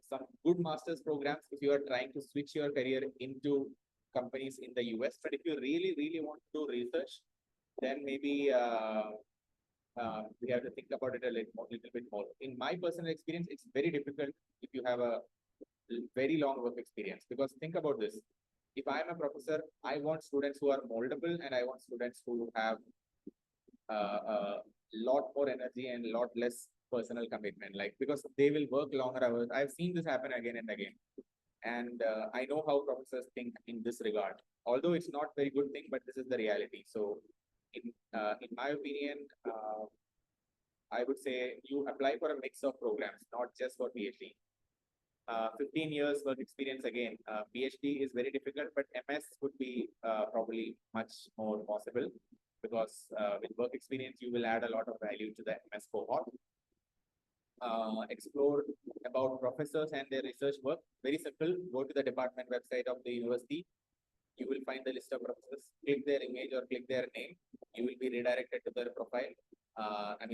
some good master's programs if you are trying to switch your career into companies in the US. But if you really want to do research, then maybe we have to think about it a little bit more. In my personal experience, it's very difficult if you have a very long work experience. Because think about this. If I'm a professor, I want students who are moldable and I want students who have a lot more energy and a lot less personal commitment, like, because they will work longer hours. I've seen this happen again and again. And I know how professors think in this regard. Although it's not very good thing, but this is the reality. So in my opinion, I would say you apply for a mix of programs, not just for PhD. 15 years work experience again. PhD is very difficult, but MS would be probably much more possible because with work experience, you will add a lot of value to the MS cohort. Explore about professors and their research work. Very simple. Go to the department website of the university. You will find the list of professors. Click their image or click their name. You will be redirected to their profile.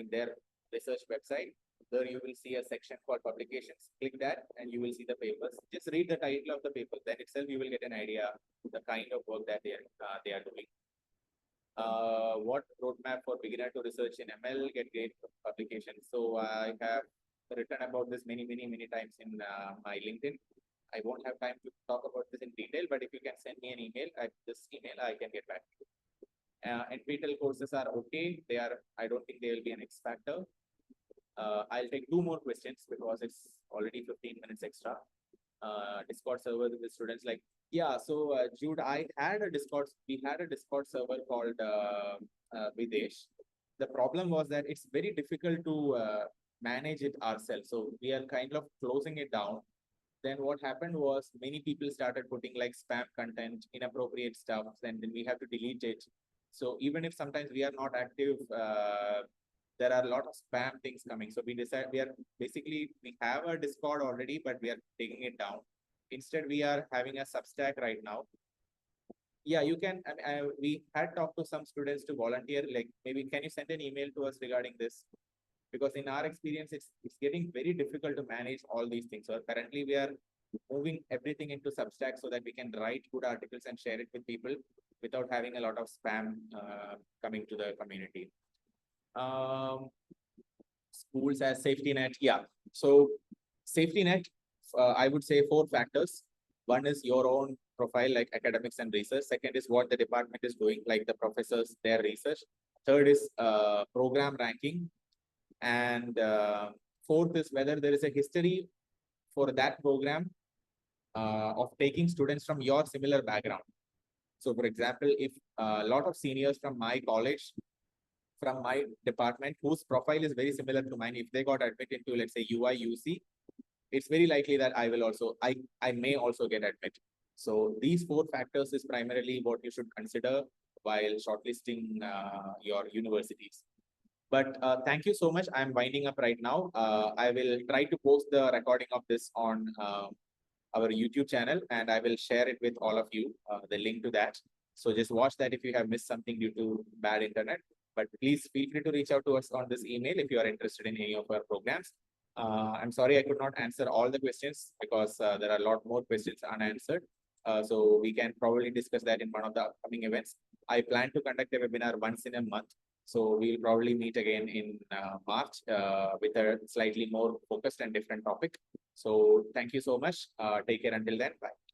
Their research website. There you will see a section called publications. Click that and you will see the papers. Just read the title of the paper. Then itself you will get an idea the kind of work that they are doing. What roadmap for beginner to research in ML, get great publications. So I have written about this many times in my LinkedIn. I won't have time to talk about this in detail, but if you can send me an email at this email, I can get back to you. NPTEL courses are okay. I don't think they will be an X factor. I'll take 2 more questions because it's already 15 minutes extra. Discord server with the students like, yeah, so Jude, we had a Discord server called Videsh. The problem was that it's very difficult to manage it ourselves. So we are kind of closing it down. Then what happened was many people started putting like spam content, inappropriate stuff, and then we have to delete it. So even if sometimes we are not active, there are a lot of spam things coming. So we have a Discord already, but we are taking it down. Instead, we are having a Substack right now. Yeah, you can. We had talked to some students to volunteer. Like maybe can you send an email to us regarding this? Because in our experience, it's getting very difficult to manage all these things. So currently, we are moving everything into Substack so that we can write good articles and share it with people without having a lot of spam coming to the community. Schools as safety net. Yeah. So safety net, I would say 4 factors. One is your own profile, like academics and research. Second is what the department is doing, like the professors, their research. Third is program ranking. And fourth is whether there is a history for that program of taking students from your similar background. So for example, if a lot of seniors from my college, from my department, whose profile is very similar to mine, if they got admitted to, let's say, UI, UC, it's very likely that I may also get admitted. So these 4 factors is primarily what you should consider while shortlisting your universities. But thank you so much. I'm winding up right now. I will try to post the recording of this on our YouTube channel, and I will share it with all of you, the link to that. So just watch that if you have missed something due to bad internet. But please feel free to reach out to us on this email if you are interested in any of our programs. I'm sorry I could not answer all the questions because there are a lot more questions unanswered. So we can probably discuss that in one of the upcoming events. I plan to conduct a webinar once in a month. So we'll probably meet again in March with a slightly more focused and different topic. So thank you so much. Take care until then. Bye.